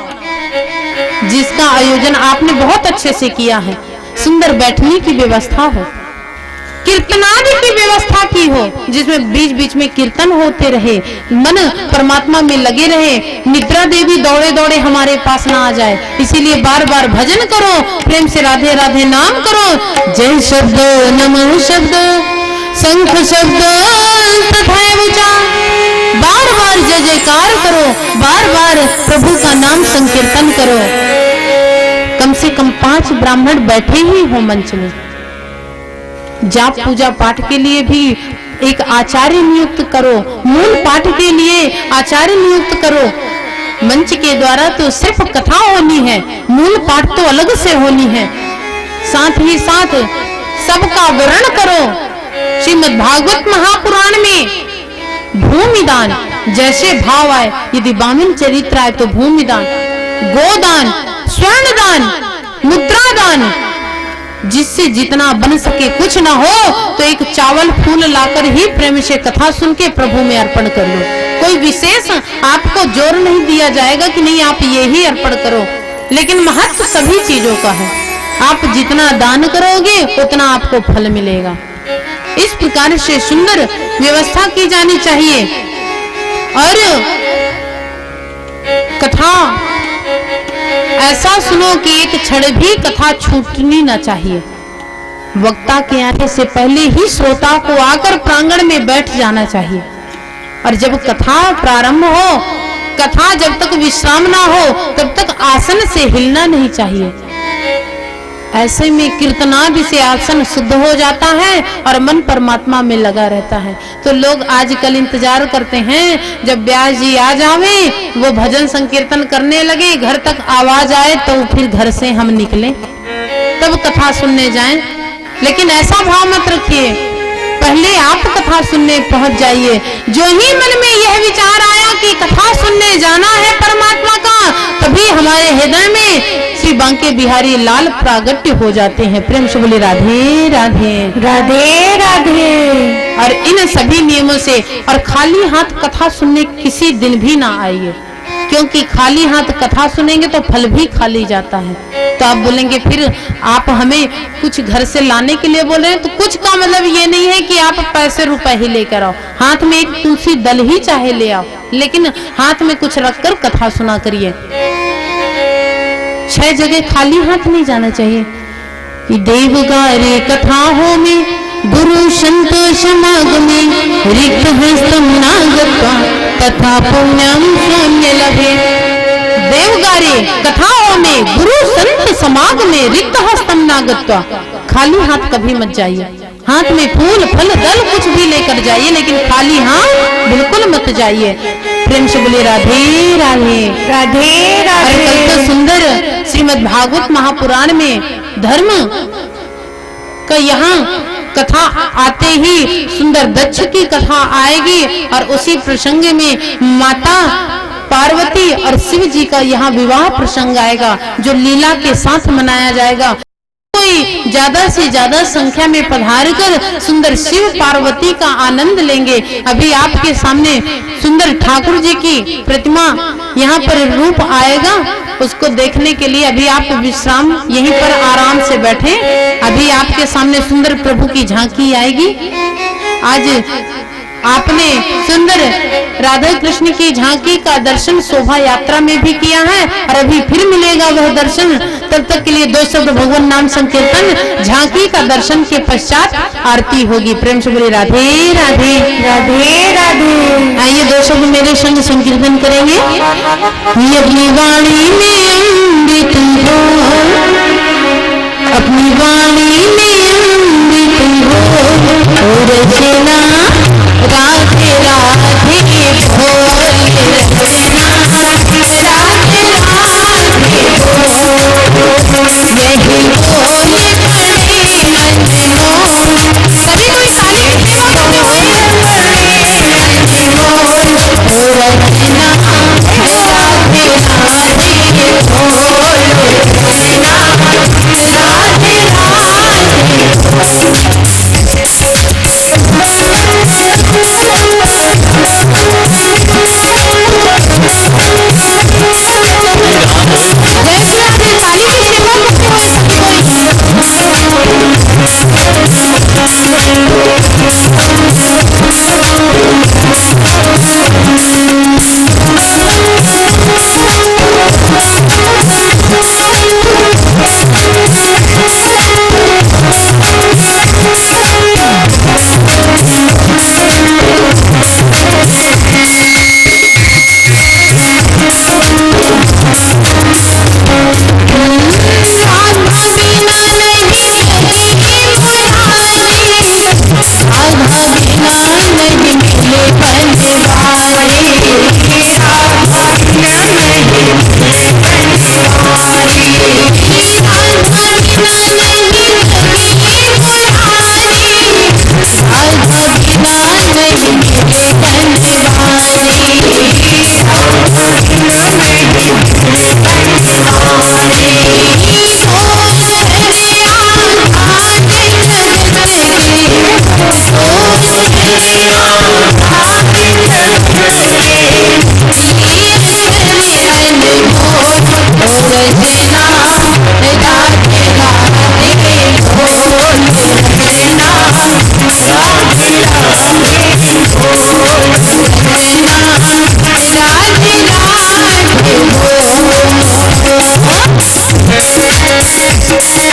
जिसका आयोजन आपने बहुत अच्छे से किया है। सुंदर बैठने की व्यवस्था हो, कीर्तनादि की व्यवस्था की हो, जिसमें बीच बीच में कीर्तन होते रहे, मन परमात्मा में लगे रहे, निद्रा देवी दौड़े दौड़े हमारे पास ना आ जाए। इसीलिए बार बार भजन करो, प्रेम से राधे राधे नाम करो। जय शब्द नमः शब्द शंख शब्द तथैव च, बार बार जय जयकार करो, बार बार प्रभु का नाम संकीर्तन करो। कम से कम 5 5 ब्राह्मण बैठे ही हो मंच में। जाप पूजा पाठ के लिए भी एक आचार्य नियुक्त करो, मूल पाठ के लिए आचार्य नियुक्त करो। मंच के द्वारा तो सिर्फ कथा होनी है, मूल पाठ तो अलग से होनी है। साथ ही साथ सबका वर्ण करो। श्रीमद् भागवत महापुराण में भूमिदान जैसे भाव आए, यदि वामन चरित्र आए तो भूमिदान, गोदान, स्वर्णदान, मुद्रादान, जिससे जितना बन सके, कुछ ना हो तो एक चावल फूल लाकर ही प्रेम से कथा सुन के प्रभु में अर्पण कर लो। कोई विशेष आपको जोर नहीं दिया जाएगा कि नहीं आप ये ही अर्पण करो, लेकिन महत्व सभी चीजों का है। आप जितना दान करोगे उतना आपको फल मिलेगा। इस प्रकार से सुंदर व्यवस्था की जानी चाहिए। और कथा ऐसा सुनो कि एक क्षण भी कथा छूटनी ना चाहिए। वक्ता के आने से पहले ही श्रोता को आकर प्रांगण में बैठ जाना चाहिए। और जब कथा प्रारंभ हो, कथा जब तक विश्राम ना हो तब तक आसन से हिलना नहीं चाहिए। ऐसे में कीर्तनादि से आसन शुद्ध हो जाता है और मन परमात्मा में लगा रहता है। तो लोग आजकल इंतजार करते हैं जब व्यास जी आ जावे, वो भजन संकीर्तन करने लगे, घर तक आवाज आए तो फिर घर से हम निकलें तब कथा सुनने जाएं। लेकिन ऐसा भाव मत रखिए, पहले आप कथा सुनने पहुंच जाइए। जो ही मन में यह विचार आया कि कथा सुनने जाना है परमात्मा का, तभी हमारे हृदय में श्री बांके बिहारी लाल प्रागट्य हो जाते हैं। प्रेम से बोले राधे राधे राधे राधे। और इन सभी नियमों से, और खाली हाथ कथा सुनने किसी दिन भी ना आइए, क्योंकि खाली हाथ कथा सुनेंगे तो फल भी खाली जाता है। तो आप बोलेंगे फिर आप हमें कुछ घर से लाने के लिए बोल रहे हैं, तो कुछ का मतलब ये नहीं है कि आप पैसे रुपए ही लेकर आओ। हाथ में एक तुलसी दल ही चाहे ले आओ, लेकिन हाथ में कुछ रखकर कथा सुना करिए। 6 जगह खाली हाथ नहीं जाना चाहिए। देवगारे कथाओं में गुरु संत समागमे रिक्त हस्तम नागत्वा तथा पुण्यम शून्य लभे। देवगारे कथाओं में गुरु संत समागमे रिक्त हस्तम नागत्वा, खाली हाथ कभी मत जाइए। हाथ में फूल फल दल कुछ भी लेकर जाइए, लेकिन खाली हाथ बिल्कुल मत जाइए। प्रेम से बोले राधे राधे राधे राधे। कल तो सुंदर श्रीमद् भागवत महापुराण में धर्म का यहाँ कथा आते ही सुंदर दक्ष की कथा आएगी, और उसी प्रसंग में माता पार्वती और शिव जी का यहाँ विवाह प्रसंग आएगा, जो लीला के साथ मनाया जाएगा। कोई ज्यादा से ज्यादा संख्या में पधार कर सुंदर शिव पार्वती का आनंद लेंगे। अभी आपके सामने सुंदर ठाकुर जी की प्रतिमा यहाँ पर रूप आएगा, उसको देखने के लिए अभी आप विश्राम यहीं पर आराम से बैठे। अभी आपके सामने सुंदर प्रभु की झांकी आएगी। आज आपने सुंदर राधा कृष्ण की झांकी का दर्शन शोभा यात्रा में भी किया है, और अभी फिर मिलेगा वह दर्शन। तब तक के लिए 2 शब्द भगवान नाम संकीर्तन, झांकी का दर्शन के पश्चात आरती होगी। प्रेम से बोले राधे राधे राधे राधे। आइए 2 शब्द मेरे संग संकीर्तन करेंगे। अपनी वाणी में अमृत हो, अपनी वाणी में अमृत हो, और रचना राधे राधे बोल, रचना राधे राधे बोल, यही बोले बड़े अनमोल। सभी कोई ताली बोले बड़े अनमोल, रचना राधे राधे बोल। राधे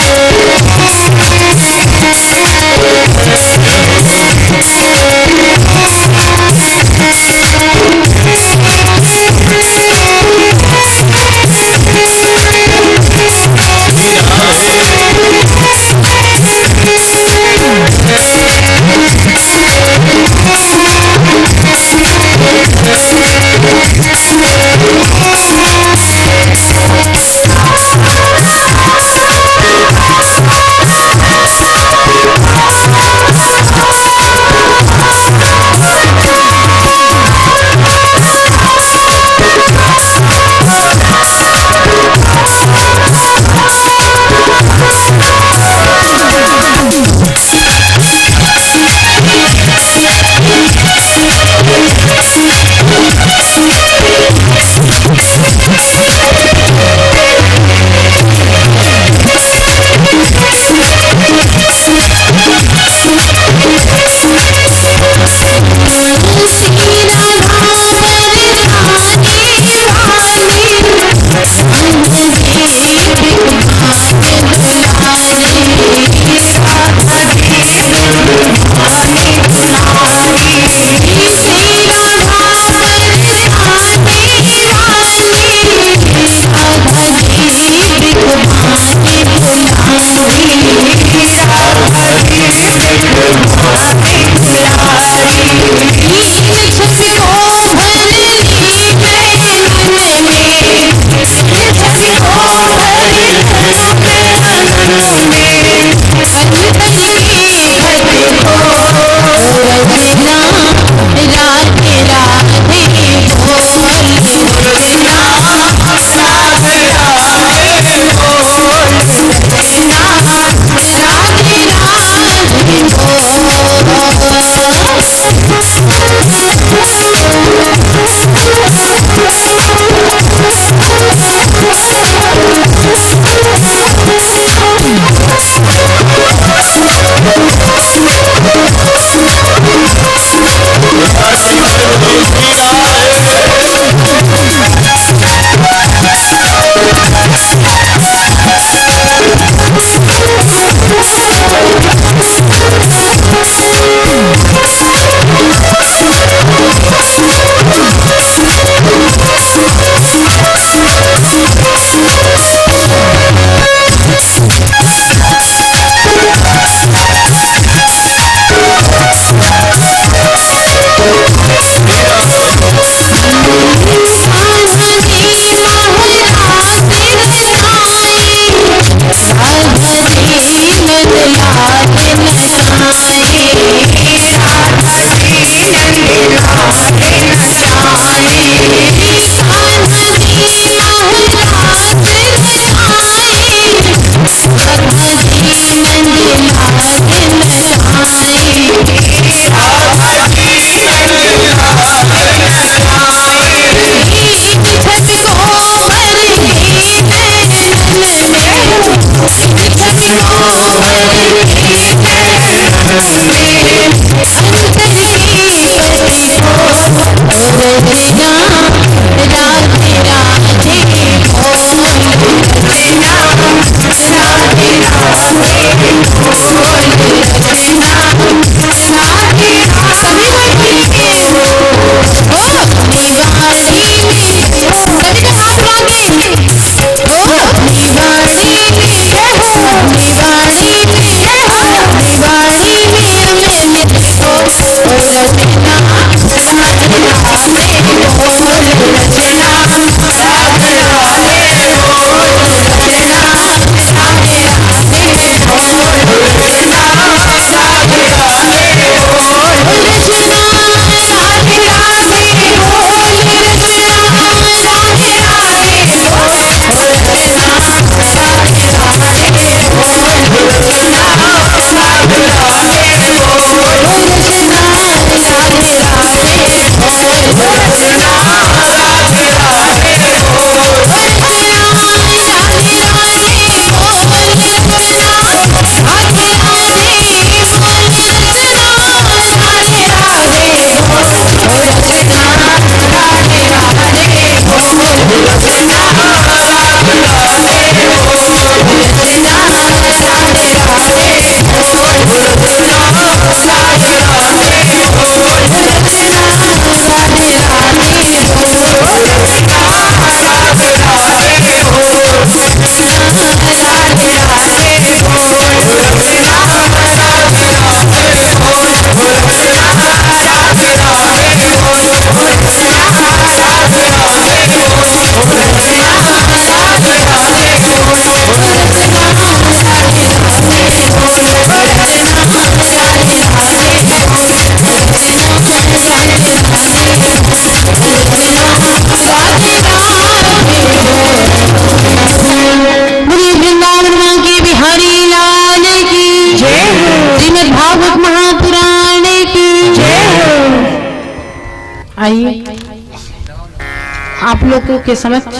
लोगों के समक्ष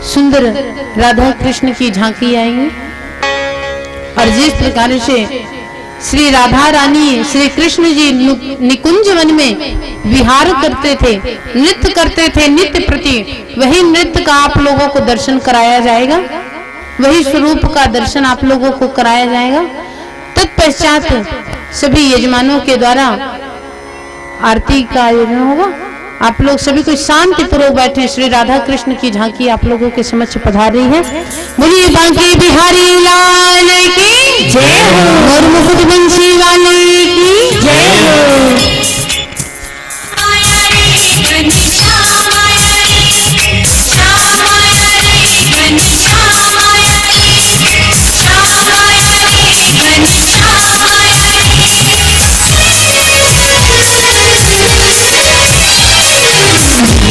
सुंदर राधा कृष्ण की झांकी आएंगी। और जिस प्रकार से श्री राधा रानी श्री कृष्ण जी निकुंज वन में विहार करते थे, नृत्य करते थे नित्य प्रति, वही नृत्य का आप लोगों को दर्शन कराया जाएगा, वही स्वरूप का दर्शन आप लोगों को कराया जाएगा। तत्पश्चात सभी यजमानों के द्वारा आरती का आयोजन होगा। आप लोग सभी को शांति पूर्वक बैठे। श्री राधा कृष्ण की झांकी आप लोगों के समक्ष पधार रही है। बोलिए बांके बिहारी लाल की जय हो, और मुकुट बंसी वाले की जय हो।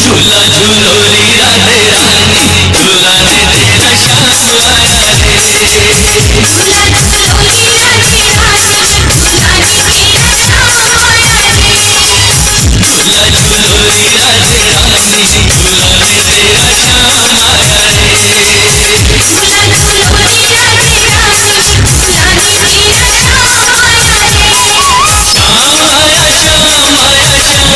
झूला झूलो रे राधे रानी, झूला रे तेरा श्याम आया रे। झूला झूलो रे राधे रानी, झूला रे तेरा श्याम आया रे। झूला झूलो रे राधे रानी, झूला रे तेरा श्याम आया रे। झूला झूलो रे राधे रानी, झूला रे तेरा श्याम आया रे। श्याम आया, श्याम आया, श्याम आया रे।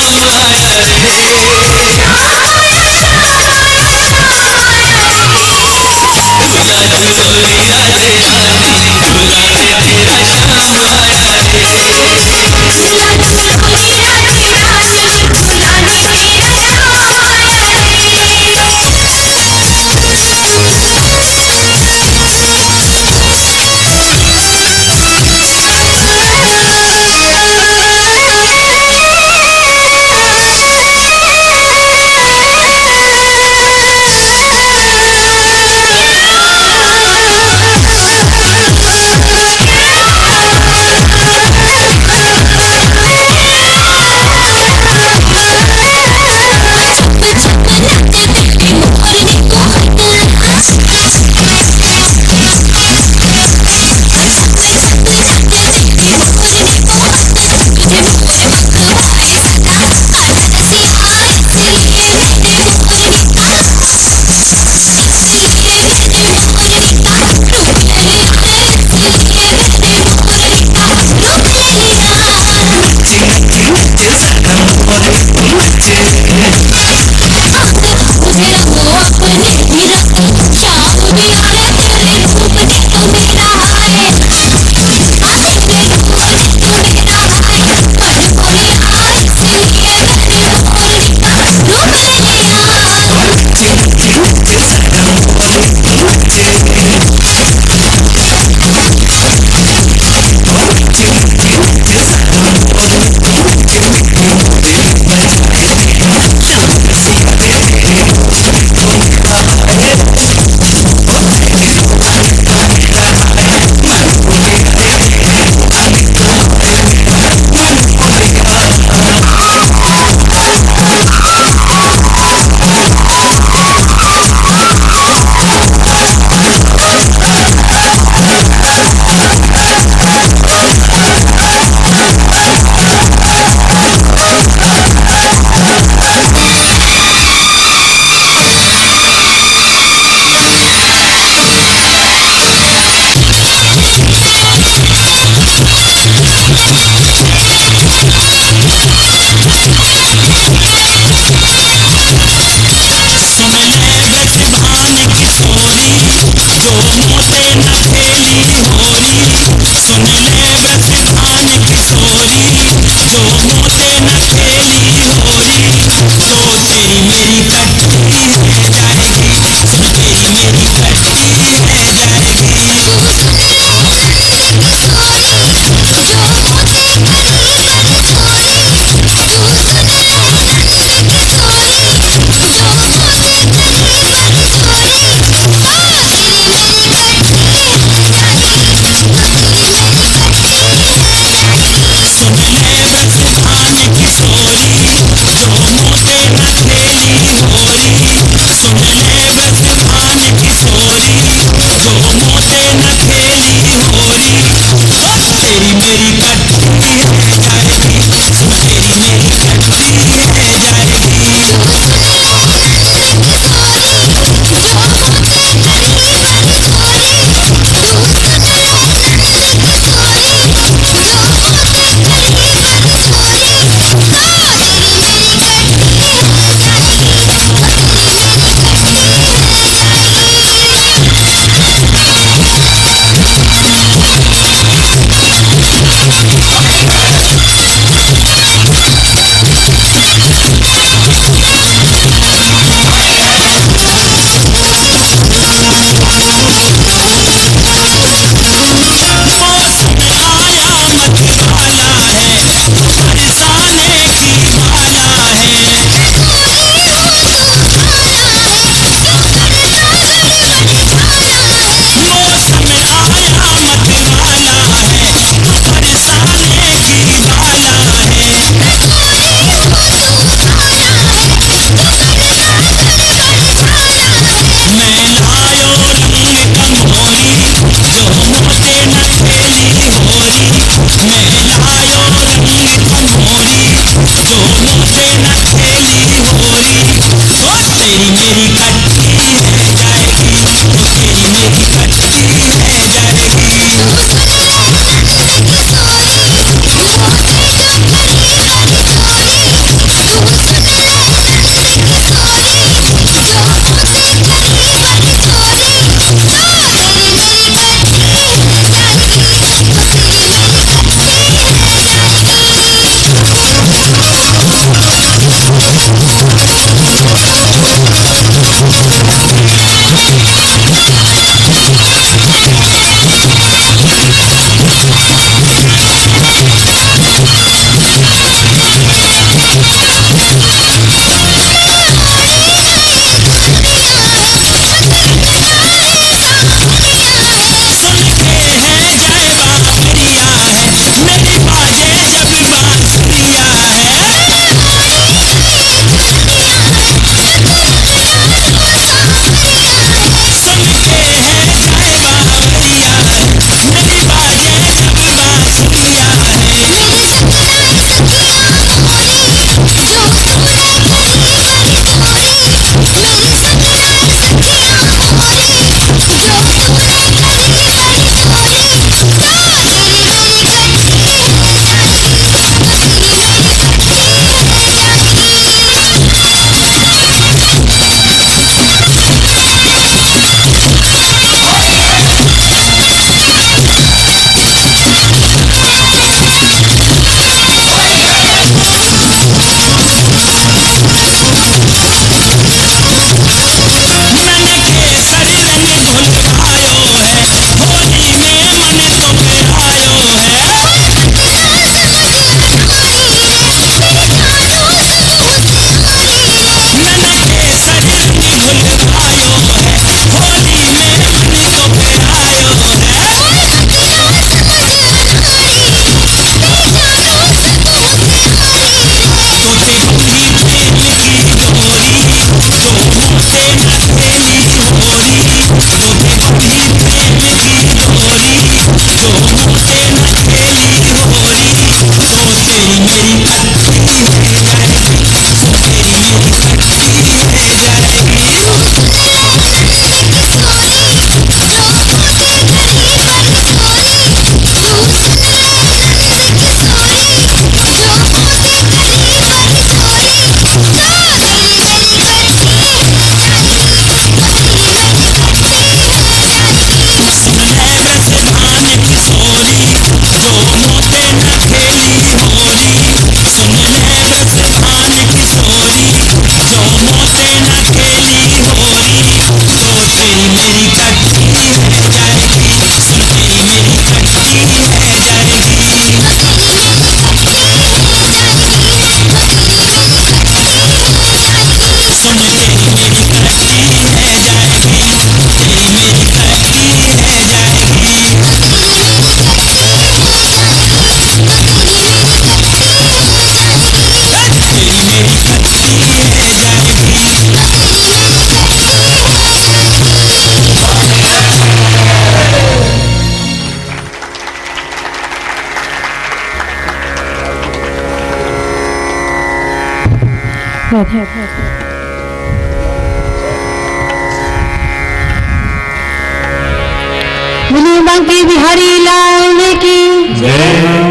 बोलिए बांके बिहारी लाल की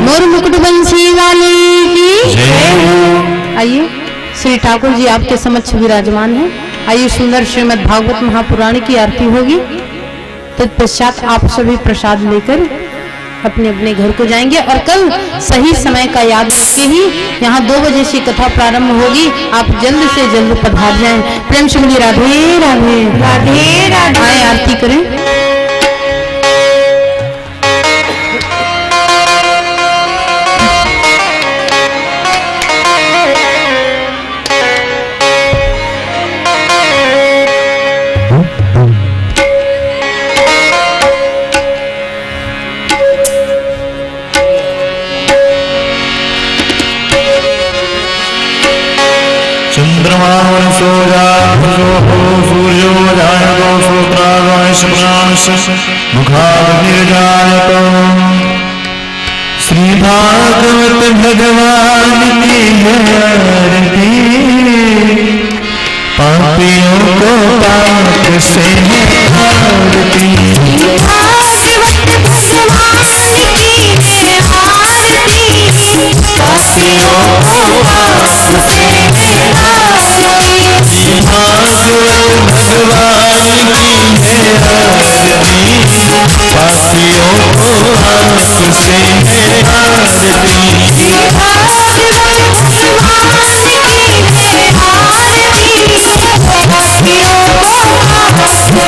मोर मुकुट बंसी वाले की। आइए श्री ठाकुर जी आपके समक्ष विराजमान हैं। आइए सुंदर श्रीमद् भागवत महापुराण की आरती होगी। तत्पश्चात आप सभी प्रसाद लेकर अपने अपने घर को जाएंगे और कल सही समय का याद रख के ही यहाँ 2 बजे से कथा प्रारंभ होगी। आप जल्द से जल्द पधार जाएं। प्रेम से बोलिए राधे राधे राधे राधे। आए आरती करें। मुखाग्निर्जायतो श्री भागवत भगवान की आरती। पापियों को पाप से आरती। भागवत भगवान की है आरती। पापियों को पाप से आरती। भागवत भगवान की है आरती। पापियों को पाप से आरती।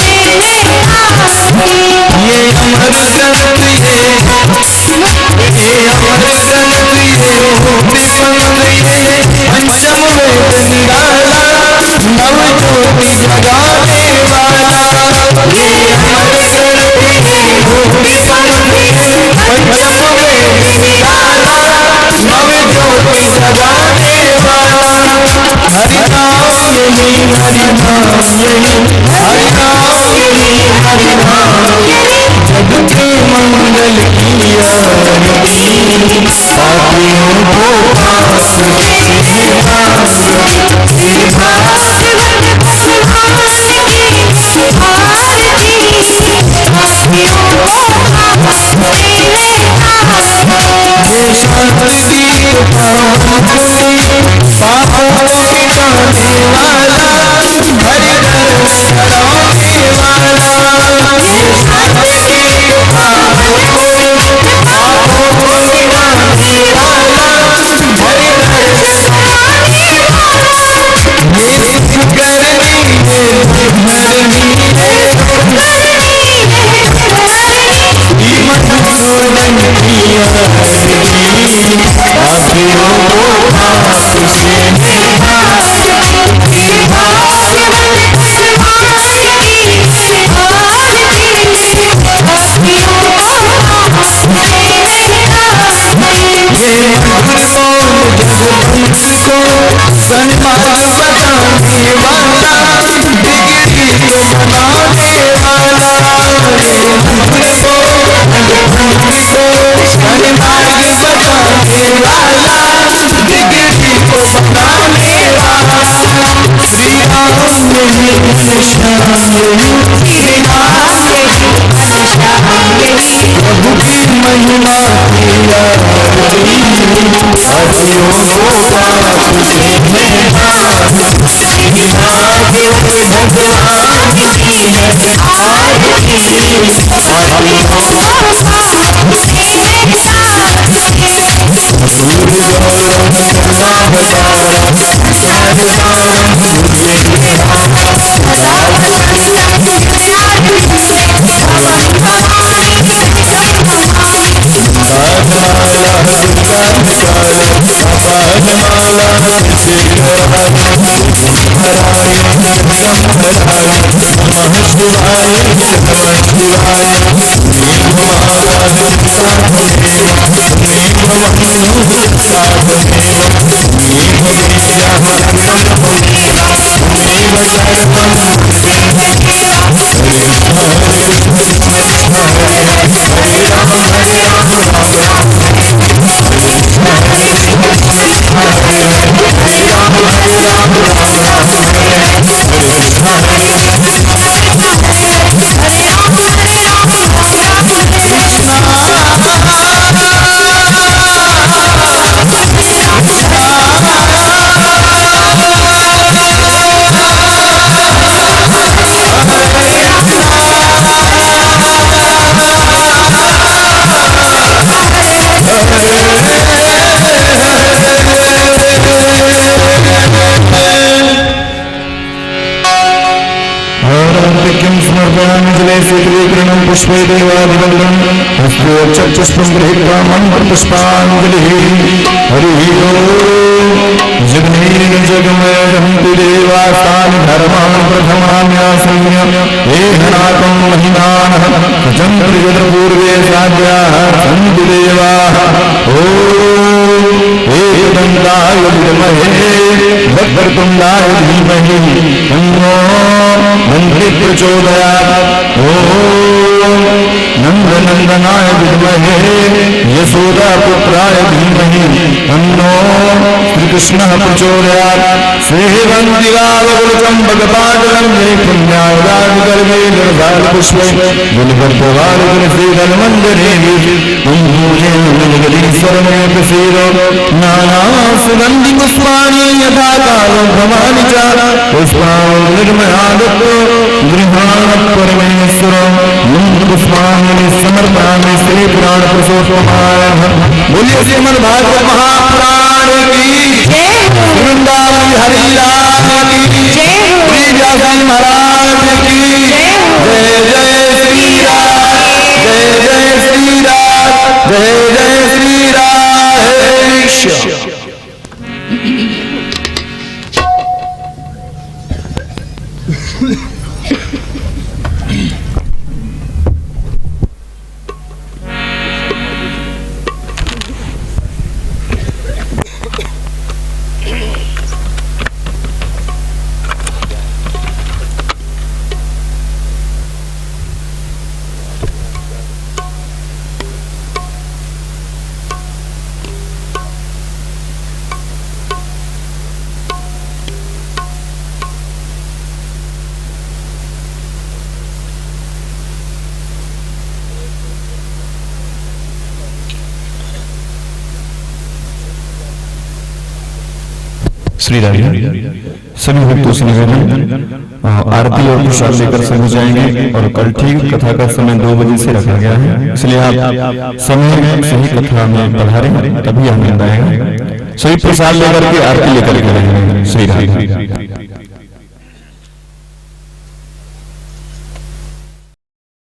ये अमर ग्रंथ ये अमर ग्रंथ ये पंचम वेद निराला नव ज्योति जगाने वाला। ये अमर ग्रंथ ये पंचम वेद निराला नव ज्योति जगाने वाला। हरि नाम यही हरि नाम यही हरि नाम यही हरि नाम जग के मंगल की आरती। पापियों को पाप से पापों को मिटाने वाला हरि दर्द कराने वाला। पापों को मिटाने वाला हरि दर्द कराने वाला। ये सिद्ध करनी मधुसूदन की आरती। पापियों को पाप से सन्मार्ग बताने वाला डिग्री को बनाने वाला। सन्मार्ग बताने वाला डिग्री को बनाने वाला। श्री राम यही श्याम यही श्री राम यही प्रभु की महिमा की आरती। पापियों को पाप से भगवान की है आरती। Hare Ram पुष्पैर्देवादिवन्दनं हस्तोच्चपुष्पं गृहीत्वा मन्त्रपुष्पाञ्जलिः हरिः ओम् जगमेन जगमयन्ति देवास्तानि धर्मान् प्रथमान्यासंय एहनाकं महिमानः चन्द्रपूर्वे साध्याः सन्ति देवाः ॐ एकदन्ताय विद्महे वक्रतुण्डाय धीमहि तन्नो दन्ति प्रचोदयात् ॐ नन्दनन्दनाय विद्महे यशोदापुत्राय धीमहि तन्नो श्रीकृष्णः प्रचोदयात् श्रीवन्दिगावचम्बकपाटलं जय पुण्यावदादिगर्भे निर्भालपुष्पे गुणगर्भवालगुणश्रीधन्वन्दने कुम्भूजेश्वरमे प्रसीदो नानासुगन्धिपुष्पाणि यथा कालो भवानि च पुष्पाणिर्मयादत्तो गृहाण परमेश्वरो पुष्पाणि समर्पयामि श्रीपुराणपुरुषोत्तमाय बोलिए श्रीमद्भागवत महापुराण की वृंदावन हरि लाल की श्री व्यासदेव महाराज की जय जय श्री राम जय जय श्री राम जय जय श्री राधेश्वर। श्री राधे सभी भक्तों से निवेदन आरती और प्रसाद लेकर सब हो जाएंगे और कल ठीक कथा का समय 2 बजे से रखा गया है, इसलिए आप समय सही कथा में पधारे तभी आनंद आएगा। सभी प्रसाद लेकर के आरती लेकर के रहेंगे। श्री राधे।